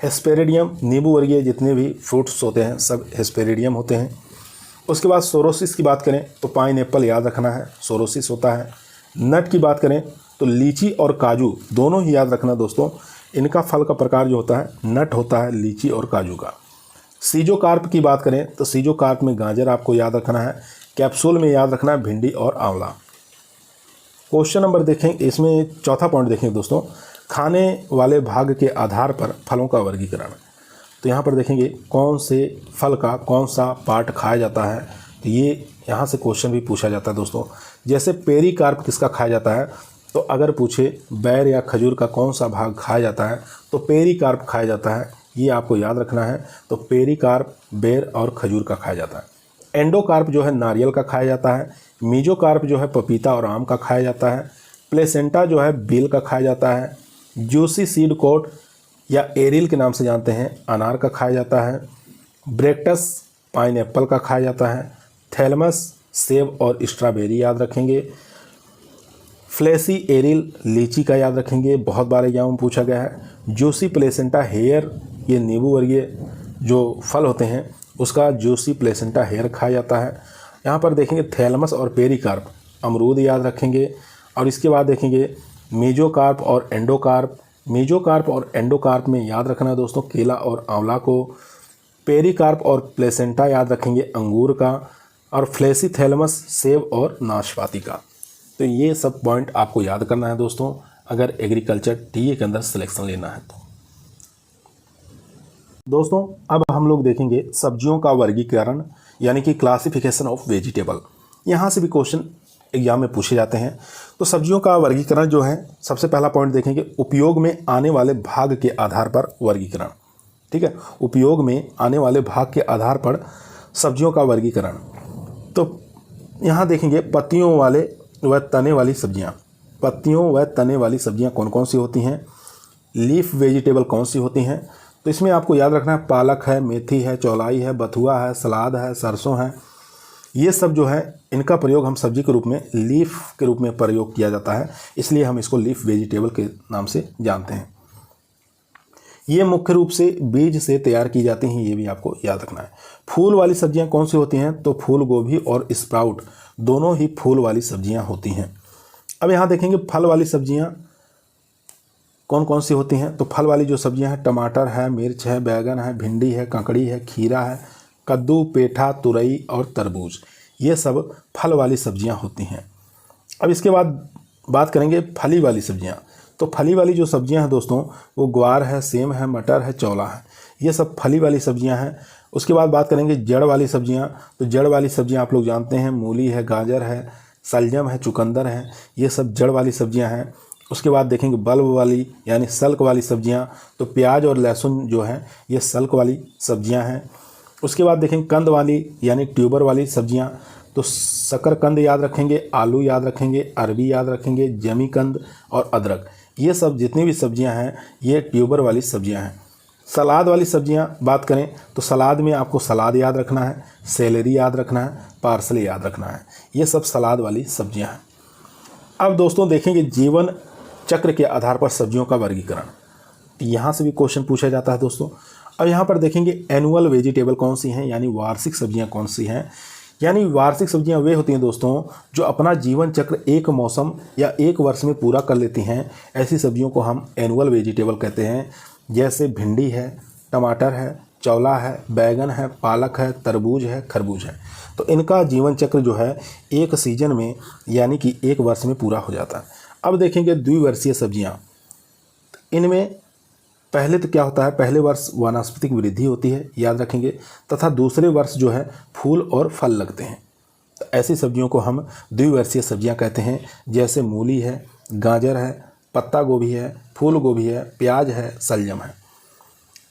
हेस्पेरिडियम, नींबू वर्गीय जितने भी फ्रूट्स होते हैं सब हेस्पेरिडियम होते हैं। उसके बाद सोरोसिस की बात करें तो पाइन एप्पल याद रखना है, सोरोसिस होता है। नट की बात करें तो लीची और काजू दोनों ही याद रखना दोस्तों, इनका फल का प्रकार जो होता है नट होता है, लीची और काजू का। सीजोकार्प की बात करें तो सीजोकार्प में गाजर आपको याद रखना है। कैप्सूल में याद रखना है भिंडी और आंवला। क्वेश्चन नंबर देखें, इसमें चौथा पॉइंट देखें दोस्तों, खाने वाले भाग के आधार पर फलों का वर्गीकरण। तो यहाँ पर देखेंगे कौन से फल का कौन सा पार्ट खाया जाता है, तो ये यहाँ से क्वेश्चन भी पूछा जाता है दोस्तों। जैसे पेरिकार्प किसका खाया जाता है, तो अगर पूछे बैर या खजूर का कौन सा भाग खाया जाता है तो पेरिकार्प खाया जाता है, ये आपको याद रखना है। तो पेरिकार्प बेर और खजूर का खाया जाता है। एंडोकार्प जो है नारियल का खाया जाता है। मीजोकार्प जो है पपीता और आम का खाया जाता है। प्लेसेंटा जो है बेल का खाया जाता है। जूसी सीड कोट या एरिल के नाम से जानते हैं, अनार का खाया जाता है। ब्रेक्टस पाइन एप्पल का खाया जाता है। थैलमस सेब और स्ट्रॉबेरी याद रखेंगे। फ्लेसी एरिल लीची का याद रखेंगे, बहुत बार एग्जाम में पूछा गया है। जूसी प्लेसेंटा हेयर, ये नींबू वर्गीय जो फल होते हैं उसका जूसी प्लेसेंटा हेयर खाया जाता है। यहाँ पर देखेंगे थैलमस और पेरिकार्प, अमरूद याद रखेंगे। और इसके बाद देखेंगे मीजोकार्प और एंडोकार्प। मीजोकार्प और एंडोकार्प में याद रखना दोस्तों केला और आंवला को। पेरिकार्प और प्लेसेंटा याद रखेंगे अंगूर का। और फ्लेसी थैलमस सेब और नाशपाती का। तो ये सब पॉइंट आपको याद करना है दोस्तों अगर एग्रीकल्चर टीए के अंदर सिलेक्शन लेना है तो। दोस्तों अब हम लोग देखेंगे सब्जियों का वर्गीकरण यानी कि क्लासिफिकेशन ऑफ वेजिटेबल। यहाँ से भी क्वेश्चन एग्जाम में पूछे जाते हैं। तो सब्जियों का वर्गीकरण जो है, सबसे पहला पॉइंट देखेंगे उपयोग में आने वाले भाग के आधार पर वर्गीकरण। ठीक है, उपयोग में आने वाले भाग के आधार पर सब्जियों का वर्गीकरण। तो यहाँ देखेंगे पत्तियों वाले व तने वाली सब्जियाँ। पत्तियों व तने वाली सब्जियाँ कौन कौन सी होती हैं, लीफ वेजिटेबल कौन सी होती हैं। तो इसमें आपको याद रखना है पालक है, मेथी है, चौलाई है, बथुआ है, सलाद है, सरसों है। ये सब जो है इनका प्रयोग हम सब्जी के रूप में लीफ के रूप में प्रयोग किया जाता है, इसलिए हम इसको लीफ वेजिटेबल के नाम से जानते हैं। ये मुख्य रूप से बीज से तैयार की जाती हैं, ये भी आपको याद रखना है। फूल वाली सब्जियां कौन सी होती हैं, तो फूल गोभी और स्प्राउट दोनों ही फूल वाली सब्जियां होती हैं। अब यहाँ देखेंगे फल वाली सब्जियां कौन कौन सी होती हैं। तो फल वाली जो सब्जियां हैं टमाटर है, मिर्च है, बैगन है, भिंडी है, ककड़ी है, खीरा है, कद्दू, पेठा, तुरई और तरबूज, ये सब फल वाली सब्जियां होती हैं। अब इसके बाद बात करेंगे फली वाली सब्जियां। तो फली वाली जो सब्जियां हैं दोस्तों वो ग्वार है, सेम है, मटर है, चौला है, ये सब फली वाली सब्जियां हैं। उसके बाद बात करेंगे जड़ वाली सब्जियां। तो जड़ वाली सब्जियां आप लोग जानते हैं मूली है, गाजर है, सलजम है, चुकंदर है, ये सब जड़ वाली सब्जियां हैं। उसके बाद देखेंगे बल्ब वाली यानी सल्क वाली सब्जियां। तो प्याज और लहसुन जो है ये सल्क वाली सब्जियां हैं। उसके बाद देखेंगे कंद वाली यानी ट्यूबर वाली सब्जियां। तो शकरकंद याद रखेंगे, आलू याद रखेंगे, अरबी याद रखेंगे, जमीकंद और अदरक, ये सब जितनी भी सब्जियां हैं ये ट्यूबर वाली सब्जियां हैं। सलाद वाली सब्जियां बात करें तो सलाद में आपको सलाद याद रखना है, सेलेरी याद रखना है, पार्सले याद रखना है। ये सब सलाद वाली सब्जियां हैं। अब दोस्तों देखेंगे जीवन चक्र के आधार पर सब्जियों का वर्गीकरण। यहाँ से भी क्वेश्चन पूछा जाता है दोस्तों। अब यहाँ पर देखेंगे एनुअल वेजिटेबल कौन सी हैं, यानी वार्षिक सब्जियाँ कौन सी हैं। यानी वार्षिक सब्जियाँ वे होती हैं दोस्तों जो अपना जीवन चक्र एक मौसम या एक वर्ष में पूरा कर लेती हैं। ऐसी सब्जियों को हम एनुअल वेजिटेबल कहते हैं। जैसे भिंडी है, टमाटर है, चौला है, बैगन है, पालक है, तरबूज है, खरबूज है। तो इनका जीवन चक्र जो है एक सीजन में यानी कि एक वर्ष में पूरा हो जाता है। अब देखेंगे द्विवर्षीय सब्जियाँ। इनमें पहले तो क्या होता है, पहले वर्ष वानस्पतिक वृद्धि होती है, याद रखेंगे, तथा दूसरे वर्ष जो है फूल और फल लगते हैं। तो ऐसी सब्जियों को हम द्विवर्षीय सब्जियां कहते हैं। जैसे मूली है, गाजर है, पत्ता गोभी है, फूल गोभी है, प्याज है, सलजम है।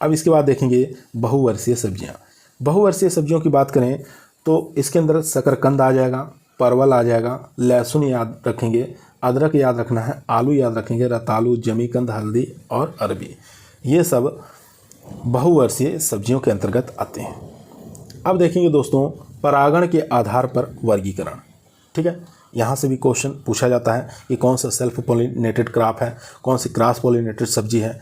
अब इसके बाद देखेंगे बहुवर्षीय सब्जियां। बहुवर्षीय सब्जियों की बात करें तो इसके अंदर शकरकंद आ जाएगा, परवल आ जाएगा, लहसुन याद रखेंगे, अदरक याद रखना है, आलू याद रखेंगे, रतालू, जमीकंद, हल्दी और अरबी। ये सब बहुवर्षीय सब्जियों के अंतर्गत आते हैं। अब देखेंगे दोस्तों परागण के आधार पर वर्गीकरण। ठीक है, यहाँ से भी क्वेश्चन पूछा जाता है कि कौन सा सेल्फ पॉलिनेटेड क्रॉप है, कौन सी क्रॉस पॉलिनेटेड सब्जी है।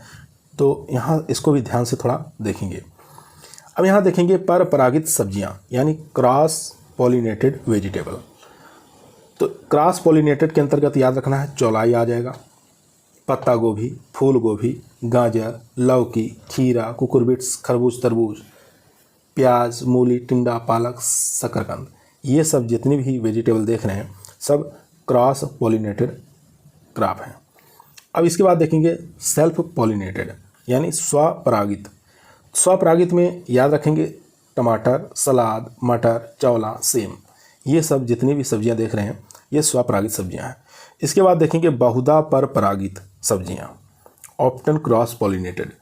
तो यहाँ इसको भी ध्यान से थोड़ा देखेंगे। अब यहाँ देखेंगे पर परागित सब्जियाँ यानी क्रॉस पॉलिनेटेड वेजिटेबल। तो क्रॉस पॉलिनेटेड के अंतर्गत याद रखना है चौलाई आ जाएगा, पत्ता गोभी, फूल गोभी, गाजर, लौकी, खीरा, कुकुरबिट्स, खरबूज, तरबूज, प्याज, मूली, टिंडा, पालक, शकरकंद। ये सब जितनी भी वेजिटेबल देख रहे हैं सब क्रॉस पॉलिनेटेड क्रॉप हैं। अब इसके बाद देखेंगे सेल्फ पॉलिनेटेड यानी स्वपरागित। स्वपरागित में याद रखेंगे टमाटर, सलाद, मटर, चौला, सेम। ये सब जितनी भी सब्जियां देख रहे हैं ये स्वपरागित सब्जियां हैं। इसके बाद देखेंगे बहुधा पर परागित सब्जियां, ऑप्टन क्रॉस पॉलिनेटेड।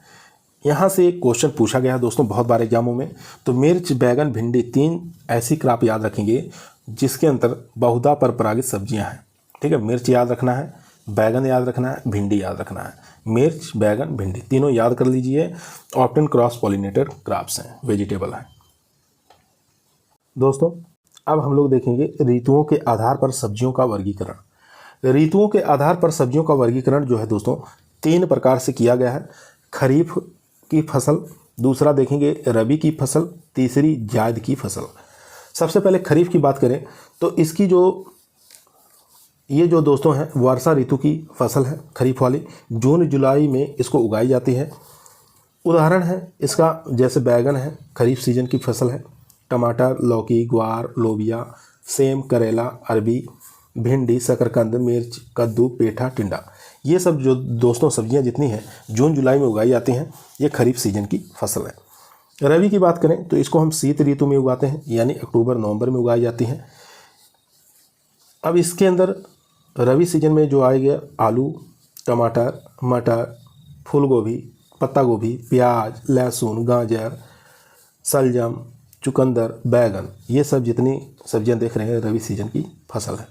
यहाँ से एक क्वेश्चन पूछा गया है दोस्तों बहुत बार एग्जामों में। तो मिर्च, बैगन, भिंडी, 3 ऐसी क्रॉप याद रखेंगे जिसके अंदर बहुधा पर परागित सब्जियां हैं। ठीक है, मिर्च याद रखना है, बैगन याद रखना है, भिंडी याद रखना है। मिर्च, बैगन, भिंडी तीनों याद कर लीजिए, ऑप्टन क्रॉस पॉलिनेटेड क्रॉप्स हैं, वेजिटेबल हैं। दोस्तों अब हम लोग देखेंगे ऋतुओं के आधार पर सब्जियों का वर्गीकरण। ऋतुओं के आधार पर सब्जियों का वर्गीकरण जो है दोस्तों 3 प्रकार से किया गया है। खरीफ की फसल, दूसरा देखेंगे रबी की फसल, तीसरी जायद की फसल। सबसे पहले खरीफ की बात करें तो इसकी ये जो दोस्तों हैं वर्षा ऋतु की फसल है खरीफ वाली। जून जुलाई में इसको उगाई जाती है। उदाहरण है इसका जैसे बैगन है, खरीफ सीजन की फसल है। टमाटर, लौकी, ग्वार, लोबिया, सेम, करेला, अरबी, भिंडी, शकरकंद, मिर्च, कद्दू, पेठा, टिंडा। ये सब जो दोस्तों सब्जियां जितनी हैं जून जुलाई में उगाई जाती हैं, ये खरीफ सीजन की फसल है। रबी की बात करें तो इसको हम शीत ऋतु में उगाते हैं यानी अक्टूबर नवंबर में उगाई जाती हैं। अब इसके अंदर रबी सीजन में जो आएगा आलू, टमाटर, मटर, फूल गोभी, पत्ता गोभी, प्याज, लहसुन, गाजर, सलजम, चुकंदर, बैगन, ये सब जितनी सब्जियां देख रहे हैं रबी सीजन की फसल है।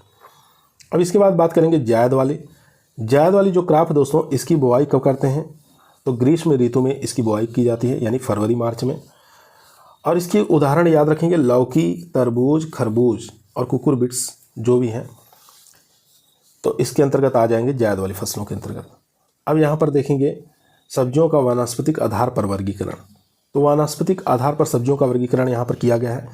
अब इसके बाद बात करेंगे जायद वाली जो क्रॉप है दोस्तों, इसकी बुआई कब करते हैं तो ग्रीष्म ऋतु में इसकी बुआई की जाती है यानी फरवरी मार्च में। और इसके उदाहरण याद रखेंगे लौकी, तरबूज, खरबूज और कुकुरबिट्स जो भी हैं तो इसके अंतर्गत आ जाएंगे जायद वाली फसलों के अंतर्गत। अब यहाँ पर देखेंगे सब्जियों का वानस्पतिक आधार पर वर्गीकरण। तो वानस्पतिक आधार पर सब्जियों का वर्गीकरण यहाँ पर किया गया है।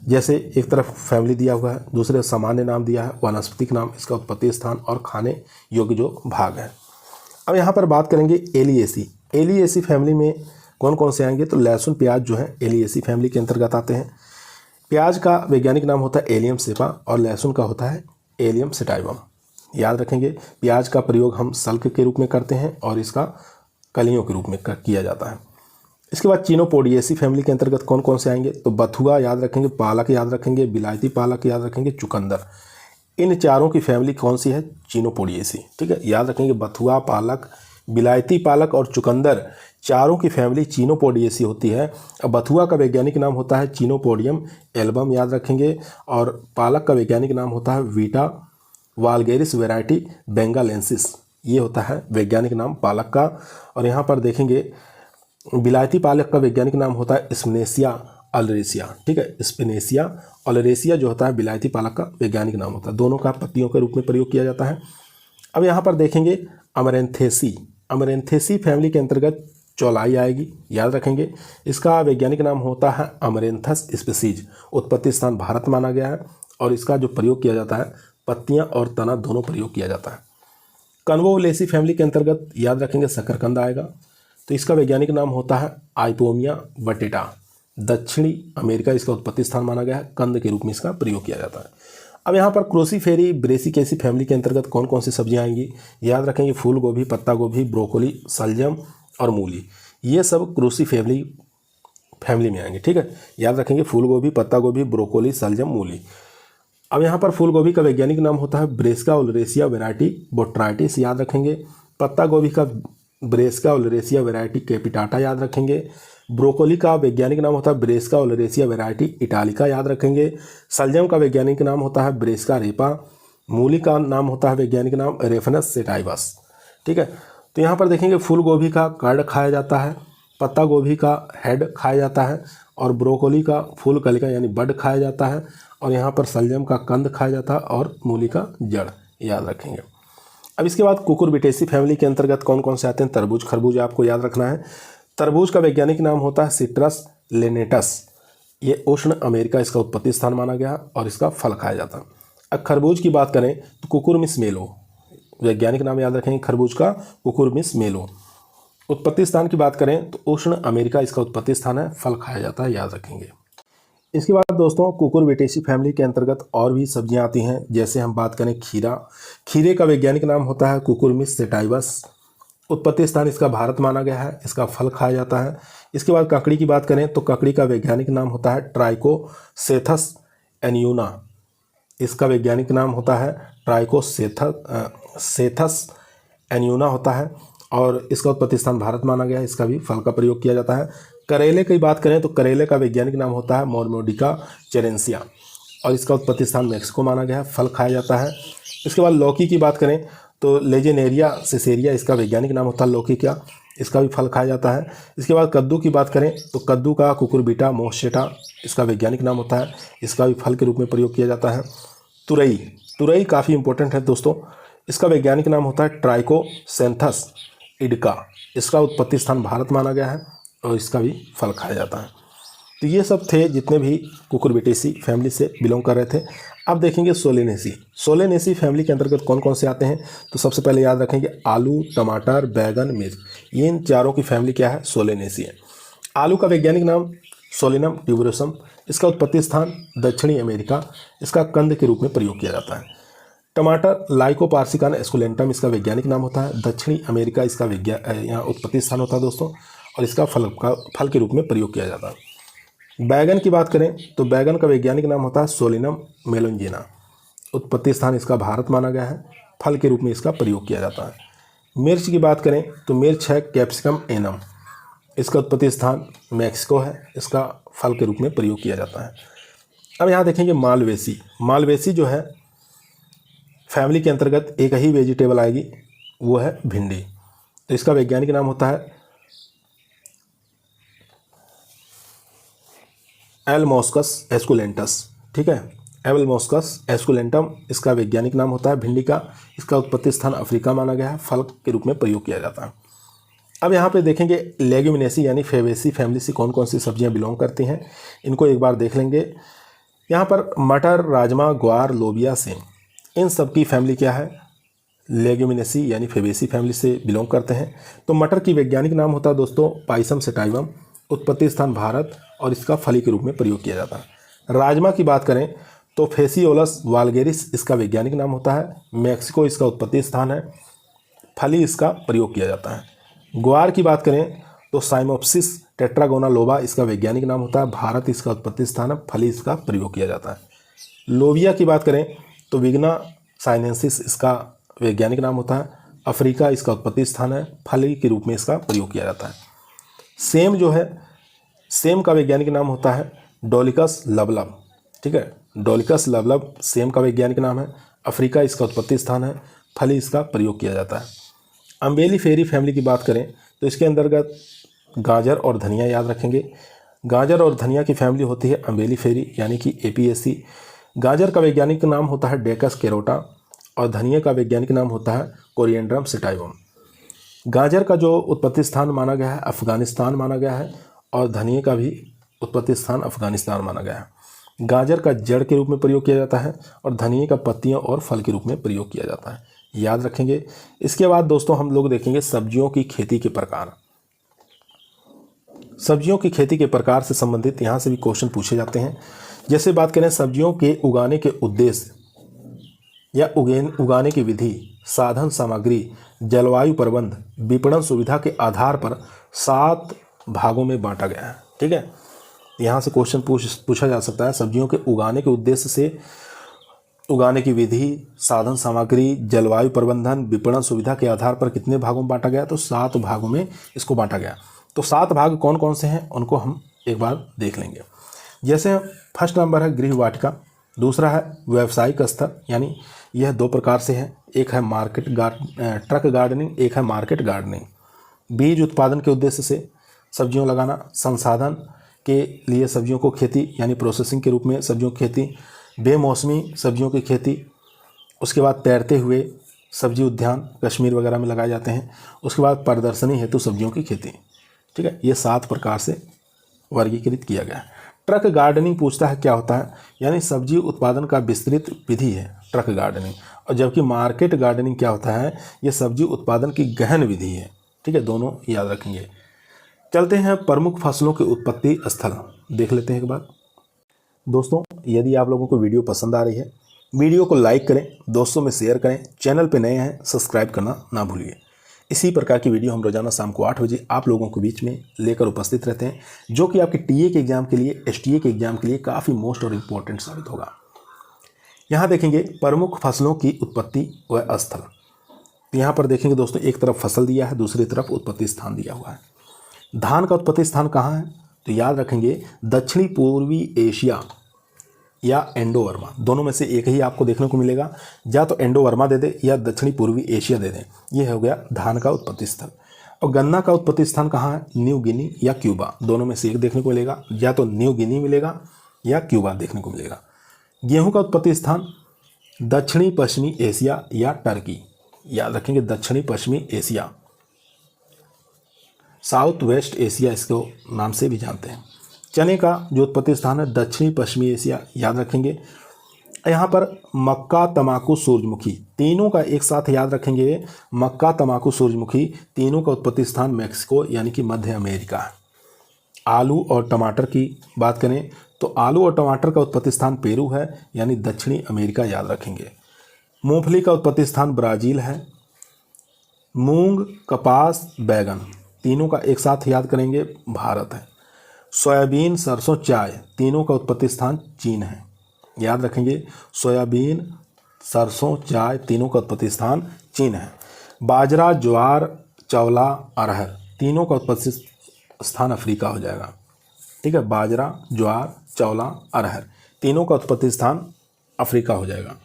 जैसे एक तरफ फैमिली दिया हुआ है, दूसरे सामान्य नाम दिया है, वानस्पतिक नाम, इसका उत्पत्ति स्थान और खाने योग्य जो भाग है। अब यहाँ पर बात करेंगे एलिएसी फैमिली में कौन कौन से आएंगे तो लहसुन, प्याज जो है एलिएसी फैमिली के अंतर्गत आते हैं। प्याज का वैज्ञानिक नाम होता है एलियम सेपा और लहसुन का होता है एलियम सेटाइवम। याद रखेंगे प्याज का प्रयोग हम सल्क के रूप में करते हैं और इसका कलियों के रूप में किया जाता है। इसके बाद चीनोपोडिएसी फैमिली के अंतर्गत कौन कौन से आएंगे तो बथुआ याद रखेंगे, पालक याद रखेंगे, बिलायती पालक याद रखेंगे, चुकंदर। इन चारों की फैमिली कौन सी है चीनोपोडिएसी। ठीक है, याद रखेंगे बथुआ, पालक, बिलायती पालक और चुकंदर चारों की फैमिली चीनोपोडिएसी होती है। अब बथुआ का वैज्ञानिक नाम होता है चीनोपोडियम एल्बम याद रखेंगे और पालक का वैज्ञानिक नाम होता है वीटा वाल्गेरिस वैरायटी बेंगालेंसिस। ये होता है वैज्ञानिक नाम पालक का। और यहाँ पर देखेंगे विलायती पालक का वैज्ञानिक नाम होता है स्पिनेसिया ओलेरेसिया। ठीक है, स्पिनेसिया ओलेरेसिया जो होता है विलायती पालक का वैज्ञानिक नाम होता है। दोनों का पत्तियों के रूप में प्रयोग किया जाता है। अब यहाँ पर देखेंगे अमरेंथेसी। अमरेंथेसी फैमिली के अंतर्गत चौलाई आएगी, याद रखेंगे। इसका वैज्ञानिक नाम होता है अमरेंथस स्पीसीज। उत्पत्ति स्थान भारत माना गया है और इसका जो प्रयोग किया जाता है पत्तियां और तना दोनों प्रयोग किया जाता है। कन्वोलेसी फैमिली के अंतर्गत याद रखेंगे शकरकंद आएगा, तो इसका वैज्ञानिक नाम होता है आइपोमिया बटेटा। दक्षिणी अमेरिका इसका उत्पत्ति स्थान माना गया है, कंद के रूप में इसका प्रयोग किया जाता है। अब यहाँ पर क्रोसीफेरी ब्रेसिकेसी फैमिली के अंतर्गत कौन कौन सी सब्जियाँ आएंगी, याद रखेंगे फूल गोभी, पत्ता गोभी, ब्रोकोली, सलजम और मूली। ये सब क्रोसीफेरी फैमिली में आएंगे। ठीक है, याद रखेंगे फूल गोभी, पत्ता गोभी, ब्रोकोली, सलजम, मूली। अब यहाँ पर फूल गोभी का वैज्ञानिक नाम होता है ब्रेसिका ओलेरेसिया वैरायटी बोट्राइटिस, याद रखेंगे। पत्ता गोभी का ब्रेसिका ओलेरेसिया वैरायटी कैपिटाटा, याद रखेंगे। ब्रोकोली का वैज्ञानिक नाम होता है ब्रेसिका ओलेरेसिया वैरायटी इटालिका, याद रखेंगे। सलजम का वैज्ञानिक नाम होता है ब्रेसिका रेपा। मूली का नाम होता है वैज्ञानिक नाम रेफनस सेटाइवस। ठीक है, तो यहाँ पर देखेंगे फूल गोभी का कर्ड खाया जाता है, पत्ता गोभी का हेड खाया जाता है और ब्रोकोली का फूल कलिका यानी बड खाया जाता है और यहाँ पर सलजम का कंद खाया जाता है और मूली का जड़, याद रखेंगे। अब इसके बाद कुकुरबिटेसी फैमिली के अंतर्गत कौन कौन से आते हैं, तरबूज, खरबूज आपको याद रखना है। तरबूज का वैज्ञानिक नाम होता है सिट्रस लेनेटस। ये उष्ण अमेरिका इसका उत्पत्ति स्थान माना गया और इसका फल खाया जाता है। अब खरबूज की बात करें तो कुकुरमिस मेलो, वैज्ञानिक नाम याद रखेंगे खरबूज का कुकुरमिस मेलो। उत्पत्ति स्थान की बात करें तो उष्ण अमेरिका इसका उत्पत्ति स्थान है, फल खाया जाता है, याद रखेंगे। इसके बाद दोस्तों कुकुरबिटेसी फैमिली के अंतर्गत और भी सब्जियां आती हैं, जैसे हम बात करें खीरा। खीरे का वैज्ञानिक नाम होता है कुकुरमिस सेटाइवस। उत्पत्ति स्थान इसका भारत माना गया है, इसका फल खाया जाता है। इसके बाद ककड़ी की बात करें तो ककड़ी का वैज्ञानिक नाम होता है ट्राइकोसेथस एन्यूना। इसका वैज्ञानिक नाम होता है ट्राइकोसेथस एन्यूना होता है और इसका उत्पत्ति स्थान भारत माना गया है, इसका भी फल का प्रयोग किया जाता है। करेले की बात करें तो करेले का वैज्ञानिक नाम होता है मोरमोडिका चेरेंसिया और इसका उत्पत्ति स्थान मैक्सिको माना गया है, फल खाया जाता है। इसके बाद लौकी की बात करें तो लेजेनेरिया सिसेरिया इसका वैज्ञानिक नाम होता है लौकी का, इसका भी फल खाया जाता है। इसके बाद कद्दू की बात करें तो कद्दू का कुकुरबिटा मोस्टेटा इसका वैज्ञानिक नाम होता है, इसका भी फल के रूप में प्रयोग किया जाता है। तुरई, तुरई काफ़ी इंपॉर्टेंट है दोस्तों, इसका वैज्ञानिक नाम होता है ट्राइकोसेंथस इडका। इसका उत्पत्ति स्थान भारत माना गया है और इसका भी फल खाया जाता है। तो ये सब थे जितने भी कुकुरबिटेसी फैमिली से बिलोंग कर रहे थे। अब देखेंगे सोलेनेसी। सोलेनेसी फैमिली के अंतर्गत कौन कौन से आते हैं, तो सबसे पहले याद रखेंगे आलू, टमाटर, बैगन, मिर्च। ये इन चारों की फैमिली क्या है, सोलेनेसी है। आलू का वैज्ञानिक नाम सोलिनम ट्यूबरोसम। इसका उत्पत्ति स्थान दक्षिणी अमेरिका, इसका कंद के रूप में प्रयोग किया जाता है। टमाटर लाइकोपार्सिकान एस्कुलेंटम इसका वैज्ञानिक नाम होता है, दक्षिणी अमेरिका इसका यहाँ उत्पत्ति स्थान होता है दोस्तों और इसका फल के रूप में प्रयोग किया जाता है। बैगन की बात करें तो बैगन का वैज्ञानिक नाम होता है सोलिनम मेलोंजिना। उत्पत्ति स्थान इसका भारत माना गया है, फल के रूप में इसका प्रयोग किया जाता है। मिर्च की बात करें तो मिर्च है कैप्सिकम एनम। इसका उत्पत्ति स्थान मैक्सिको है, इसका फल के रूप में प्रयोग किया जाता है। अब यहाँ देखेंगे मालवेसी। मालवेसी जो है फैमिली के अंतर्गत एक ही वेजिटेबल आएगी, वो है भिंडी। तो इसका वैज्ञानिक नाम होता है एलमोस्कस एस्कुलेंटस। ठीक है, एलमोस्कस एस्कुलेंटम इसका वैज्ञानिक नाम होता है भिंडी का, इसका उत्पत्ति स्थान अफ्रीका माना गया है, फल के रूप में प्रयोग किया जाता है। अब यहाँ पे देखेंगे लेग्यूमिनेसी यानी फेवेसी फैमिली से कौन कौन सी सब्जियाँ बिलोंग करती हैं, इनको एक बार देख लेंगे। यहाँ पर मटर, राजमा, ग्वार, लोबिया, सेम, इन सब की फैमिली क्या है, लेग्यूमिनेसी यानी फेवेसी फैमिली से बिलोंग करते हैं। तो मटर की वैज्ञानिक नाम होता है दोस्तों पाइसम सेटाइवम। उत्पत्ति स्थान भारत और इसका फली के रूप में प्रयोग किया जाता है। राजमा की बात करें तो फेसियोलस वाल्गेरिस इसका वैज्ञानिक नाम होता है, मैक्सिको इसका उत्पत्ति स्थान है, फली इसका प्रयोग किया जाता है। ग्वार की बात करें तो साइमोप्सिस टेट्रागोना लोबा इसका वैज्ञानिक नाम होता है, भारत इसका उत्पत्ति स्थान है, फली इसका प्रयोग किया जाता है। लोबिया की बात करें तो विग्ना साइनेंसिस इसका वैज्ञानिक नाम होता है, अफ्रीका इसका उत्पत्ति स्थान है, फली के रूप में इसका प्रयोग किया जाता है। सेम जो है, सेम का वैज्ञानिक नाम होता है डोलिकस लवलव। ठीक है, डोलिकस लवलव सेम का वैज्ञानिक नाम है, अफ्रीका इसका उत्पत्ति स्थान है, फली इसका प्रयोग किया जाता है। अम्बेली फेरी फैमिली की बात करें तो इसके अंतर्गत गाजर और धनिया याद रखेंगे। गाजर और धनिया की फैमिली होती है अम्बेली फेरी यानी कि एपीएसी। गाजर का वैज्ञानिक नाम होता है डेकस कैरोटा और धनिया का वैज्ञानिक नाम होता है कोरिएंड्रम सटाइवम। गाजर का जो उत्पत्ति स्थान माना गया है अफ़गानिस्तान माना गया है और धनिया का भी उत्पत्ति स्थान अफ़गानिस्तान माना गया है। गाजर का जड़ के रूप में प्रयोग किया जाता है और धनिया का पत्तियां और फल के रूप में प्रयोग किया जाता है, याद रखेंगे। इसके बाद दोस्तों हम लोग देखेंगे सब्जियों की खेती के प्रकार। सब्जियों की खेती के प्रकार से संबंधित यहाँ से भी क्वेश्चन पूछे जाते हैं। जैसे बात करें सब्जियों के उगाने के उद्देश्य या उगाने की विधि, साधन सामग्री, जलवायु प्रबंध, विपणन सुविधा के आधार पर 7 भागों में बांटा गया है। ठीक है, यहाँ से क्वेश्चन पूछा जा सकता है सब्जियों के उगाने के उद्देश्य से, उगाने की विधि, साधन सामग्री, जलवायु प्रबंधन, विपणन सुविधा के आधार पर कितने भागों में बांटा गया, तो 7 भागों में इसको बांटा गया। तो 7 भाग कौन कौन से हैं उनको हम एक बार देख लेंगे। जैसे फर्स्ट नंबर है गृह वाटिका, दूसरा है व्यावसायिक स्तर, यानी यह 2 प्रकार से है, एक है ट्रक गार्डनिंग, एक है मार्केट गार्डनिंग। बीज उत्पादन के उद्देश्य से सब्जियों लगाना, संसाधन के लिए सब्जियों को खेती यानी प्रोसेसिंग के रूप में सब्जियों की खेती, बेमौसमी सब्जियों की खेती, उसके बाद तैरते हुए सब्जी उद्यान कश्मीर वगैरह में लगाए जाते हैं, उसके बाद प्रदर्शनी हेतु सब्जियों की खेती। ठीक है, ये 7 प्रकार से वर्गीकृत किया गया है। ट्रक गार्डनिंग पूछता है क्या होता है, यानी सब्जी उत्पादन का विस्तृत विधि है ट्रक गार्डनिंग। और जबकि मार्केट गार्डनिंग क्या होता है, ये सब्जी उत्पादन की गहन विधि है। ठीक है, दोनों याद रखेंगे। चलते हैं प्रमुख फसलों के उत्पत्ति स्थल देख लेते हैं एक बार। दोस्तों यदि आप लोगों को वीडियो पसंद आ रही है, वीडियो को लाइक करें, दोस्तों में शेयर करें, चैनल पर नए हैं सब्सक्राइब करना ना भूलिए। इसी प्रकार की वीडियो हम रोजाना शाम को 8 बजे आप लोगों के बीच में लेकर उपस्थित रहते हैं, जो कि आपके टीए के एग्जाम के लिए, एसटीए के एग्जाम के लिए काफ़ी मोस्ट और इम्पोर्टेंट साबित होगा। यहाँ देखेंगे प्रमुख फसलों की उत्पत्ति व स्थल। यहाँ पर देखेंगे दोस्तों, एक तरफ फसल दिया है, दूसरी तरफ उत्पत्ति स्थान दिया हुआ है। धान का उत्पत्ति स्थान कहाँ है, तो याद रखेंगे दक्षिणी पूर्वी एशिया या एंडोवर्मा, दोनों में से एक ही आपको देखने को मिलेगा। या तो एंडोवर्मा दे दे या दक्षिणी पूर्वी एशिया दे दें। ये हो गया धान का उत्पत्ति स्थल। और गन्ना का उत्पत्ति स्थान कहाँ है, न्यू गिनी या क्यूबा, दोनों में से एक देखने को मिलेगा। या तो न्यू गिनी मिलेगा या क्यूबा देखने को मिलेगा। गेहूं का उत्पत्ति स्थान दक्षिणी पश्चिमी एशिया या टर्की, याद रखेंगे दक्षिणी पश्चिमी एशिया, साउथ वेस्ट एशिया इसको नाम से भी जानते हैं। चने का जो उत्पत्ति स्थान है दक्षिणी पश्चिमी एशिया, याद रखेंगे। यहाँ पर मक्का, तंबाकू, सूरजमुखी, तीनों का एक साथ याद रखेंगे। मक्का, तंबाकू, सूरजमुखी तीनों का उत्पत्ति स्थान मैक्सिको यानी कि मध्य अमेरिका है। आलू और टमाटर की बात करें तो आलू और टमाटर का उत्पत्ति स्थान पेरू है यानी दक्षिणी अमेरिका, याद रखेंगे। मूंगफली का उत्पत्ति स्थान ब्राज़ील है। मूंग, कपास, बैगन तीनों का एक साथ याद करेंगे, भारत है। सोयाबीन, सरसों, चाय तीनों का उत्पत्ति स्थान चीन है, याद रखेंगे। सोयाबीन, सरसों, चाय तीनों का उत्पत्ति स्थान चीन है। बाजरा, ज्वार, चौला, अरहर तीनों का उत्पत्ति स्थान अफ्रीका हो जाएगा। ठीक है, बाजरा, ज्वार, चौला, अरहर तीनों का उत्पत्ति स्थान अफ्रीका हो जाएगा।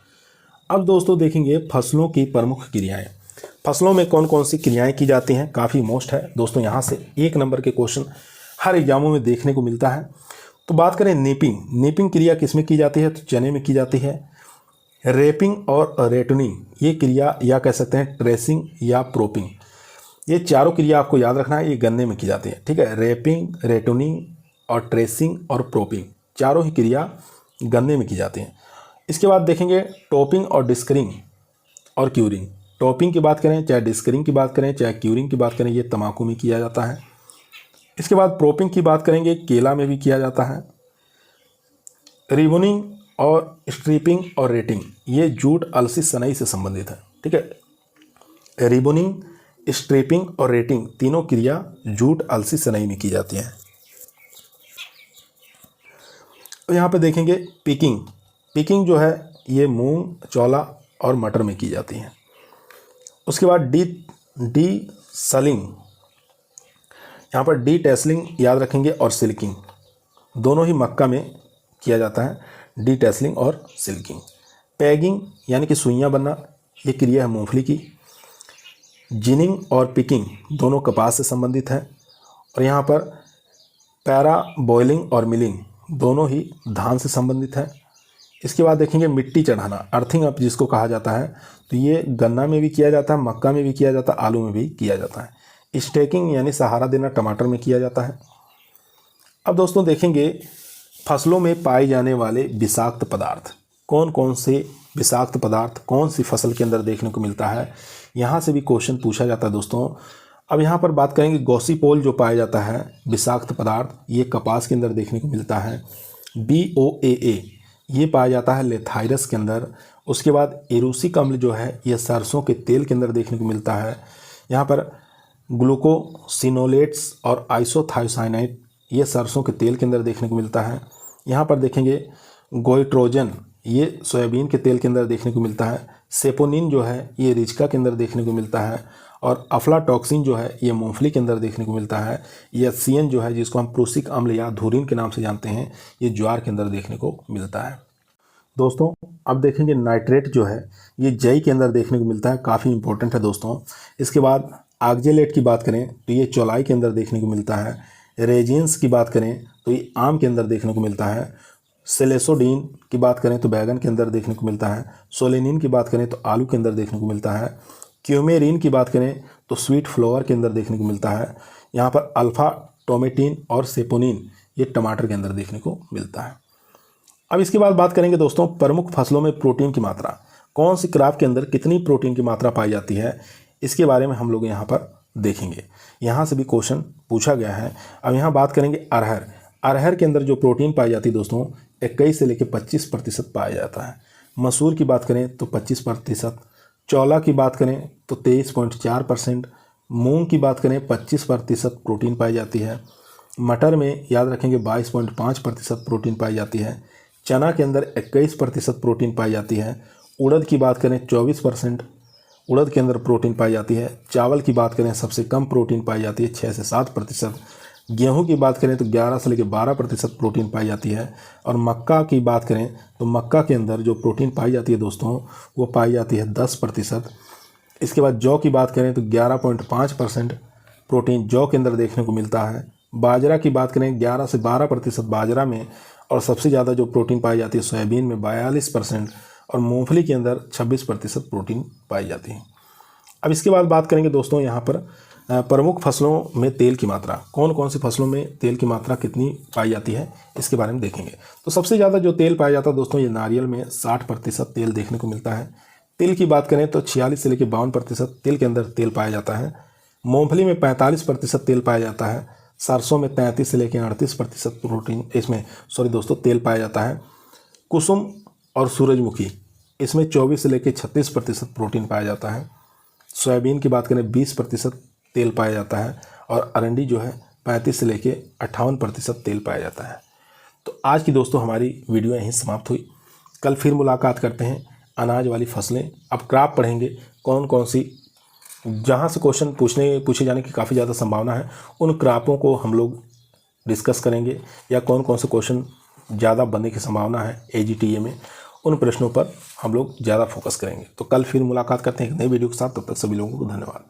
अब दोस्तों देखेंगे फसलों की प्रमुख क्रियाएं। फसलों में कौन कौन सी क्रियाएं की जाती हैं, काफ़ी मोस्ट है दोस्तों। यहाँ से 1 नंबर के क्वेश्चन हर एग्जामों में देखने को मिलता है। तो बात करें नीपिंग, नीपिंग क्रिया किसमें की जाती है, तो चने में की जाती है। रेपिंग और रेटनिंग ये क्रिया, या कह सकते हैं ट्रेसिंग या प्रोपिंग, ये चारों क्रिया आपको याद रखना है, ये गन्ने में की जाती है। ठीक है, रेपिंग, रेटनिंग और ट्रेसिंग और प्रोपिंग चारों ही क्रिया गन्ने में की जाती हैं। इसके बाद देखेंगे टॉपिंग और डिस्करिंग और क्यूरिंग। टॉपिंग की बात करें, चाहे डिस्करिंग की बात करें, चाहे क्यूरिंग की बात करें, ये तंबाकू में किया जाता है। इसके बाद प्रोपिंग की बात करेंगे, केला में भी किया जाता है। रिबनिंग और स्ट्रिपिंग और रेटिंग ये जूट, अलसी, सनई से संबंधित है। ठीक है, रिबनिंग, स्ट्रिपिंग और रेटिंग तीनों क्रिया जूट, अलसी, सनई में की जाती है। तो यहाँ पे देखेंगे पिकिंग, पिकिंग जो है ये मूंग, चौला और मटर में की जाती है। उसके बाद डी सलिंग, यहाँ पर डी टेसलिंग याद रखेंगे और सिल्किंग दोनों ही मक्का में किया जाता है, डी टेसलिंग और सिल्किंग। पैगिंग यानी कि सुइयाँ बनना, ये क्रिया है मूंगफली की। जिनिंग और पिकिंग दोनों कपास से संबंधित है। और यहाँ पर पैरा बॉइलिंग और मिलिंग दोनों ही धान से संबंधित है। इसके बाद देखेंगे मिट्टी चढ़ाना, अर्थिंग अप जिसको कहा जाता है, तो ये गन्ना में भी किया जाता है, मक्का में भी किया जाता है, आलू में भी किया जाता है। स्टेकिंग यानी सहारा देना टमाटर में किया जाता है। अब दोस्तों देखेंगे फसलों में पाए जाने वाले विषाक्त पदार्थ, कौन कौन से विषाक्त पदार्थ कौन सी फसल के अंदर देखने को मिलता है, यहाँ से भी क्वेश्चन पूछा जाता है दोस्तों। अब यहाँ पर बात करेंगे गॉसिपोल जो पाया जाता है विषाक्त पदार्थ, ये कपास के अंदर देखने को मिलता है। BOAA ये पाया जाता है लेथाइरस के अंदर। उसके बाद एरूसिक अम्ल जो है ये सरसों के तेल के अंदर देखने को मिलता है। यहाँ पर ग्लूकोसिनोलेट्स और आइसोथायोसाइनाइड ये सरसों के तेल के अंदर देखने को मिलता है। यहाँ पर देखेंगे गोइट्रोजन ये सोयाबीन के तेल के अंदर देखने को मिलता है। सेपोनिन जो है ये रिचका के अंदर देखने को मिलता है। और अफ्लाटॉक्सिन जो है ये मूंगफली के अंदर देखने को मिलता है। ये HCN जो है जिसको हम प्रूसिक अम्ल या धुरीन के नाम से जानते हैं, ये ज्वार के अंदर देखने को मिलता है। दोस्तों अब देखेंगे नाइट्रेट जो है ये जई के अंदर देखने को मिलता है, काफ़ी इंपॉर्टेंट है दोस्तों। इसके बाद ऑक्जेलेट की बात करें तो ये चौलाई के अंदर देखने को मिलता है। रेजिन्स की बात करें तो ये आम के अंदर देखने को मिलता है। सेलेसोडीन की बात करें तो बैगन के अंदर देखने को मिलता है। सोलेनिन की बात करें तो आलू के अंदर देखने को मिलता है। क्यूमेरिन की बात करें तो स्वीट फ्लावर के अंदर देखने को मिलता है। यहाँ पर अल्फा टोमेटिन और सेपोनिन ये टमाटर के अंदर देखने को मिलता है। अब इसके बाद बात करेंगे दोस्तों प्रमुख फसलों में प्रोटीन की मात्रा, कौन सी क्रॉप के अंदर कितनी प्रोटीन की मात्रा पाई जाती है, इसके बारे में हम लोग यहाँ पर देखेंगे। यहाँ से भी क्वेश्चन पूछा गया है। अब यहाँ बात करेंगे अरहर। अरहर के अंदर जो प्रोटीन पाई जाती है दोस्तों 21 से लेकर 25% पाया जाता है। मसूर की बात करें तो 25%, चौला की बात करें तो 23.4%, मूंग की बात करें 25% प्रोटीन पाई जाती है। मटर में याद रखेंगे 22.5% प्रोटीन पाई जाती है। चना के अंदर 21% प्रोटीन पाई जाती है। उड़द की बात करें 24% उड़द के अंदर प्रोटीन पाई जाती है। चावल की बात करें सबसे कम प्रोटीन पाई जाती है 6 से 7%। गेहूं की बात करें तो 11 से लेकर 12% प्रोटीन पाई जाती है। और मक्का की बात करें तो मक्का के अंदर जो प्रोटीन पाई जाती है दोस्तों वो पाई जाती है 10%। इसके बाद जौ की बात करें तो 11.5% प्रोटीन जौ के अंदर देखने को मिलता है। बाजरा की बात करें 11 से 12% बाजरा में, और सबसे ज़्यादा जो प्रोटीन पाई जाती है सोयाबीन में 42%, और मूंगफली के अंदर 26% प्रोटीन पाई जाती है। अब इसके बाद बात करेंगे दोस्तों यहाँ पर प्रमुख फसलों में तेल की मात्रा, कौन कौन सी फसलों में तेल की मात्रा कितनी पाई जाती है इसके बारे में देखेंगे। तो सबसे ज़्यादा जो तेल पाया जाता है दोस्तों ये नारियल में 60% तेल देखने को मिलता है। तिल की बात करें तो 46 से लेकर 52% तिल के अंदर तेल पाया जाता है। मूंगफली में 45% तेल पाया जाता है। सरसों में 33 से लेकर 38% प्रोटीन तेल पाया जाता है। कुसुम और सूरजमुखी इसमें 24 से लेकर 36% प्रोटीन पाया जाता है। सोयाबीन की बात करें 20% तेल पाया जाता है। और अरंडी जो है 35 से लेकर 58% तेल पाया जाता है। तो आज की दोस्तों हमारी वीडियो यहीं समाप्त हुई। कल फिर मुलाकात करते हैं अनाज वाली फसलें। अब क्रॉप पढ़ेंगे कौन कौन सी, जहाँ से क्वेश्चन पूछे जाने की काफ़ी ज़्यादा संभावना है उन क्रॉपों को हम लोग डिस्कस करेंगे, या कौन कौन से क्वेश्चन ज़्यादा बनने की संभावना है AGTA में, उन प्रश्नों पर हम लोग ज़्यादा फोकस करेंगे। तो कल फिर मुलाकात करते हैं एक नई वीडियो के साथ। तब तक सभी लोगों को धन्यवाद।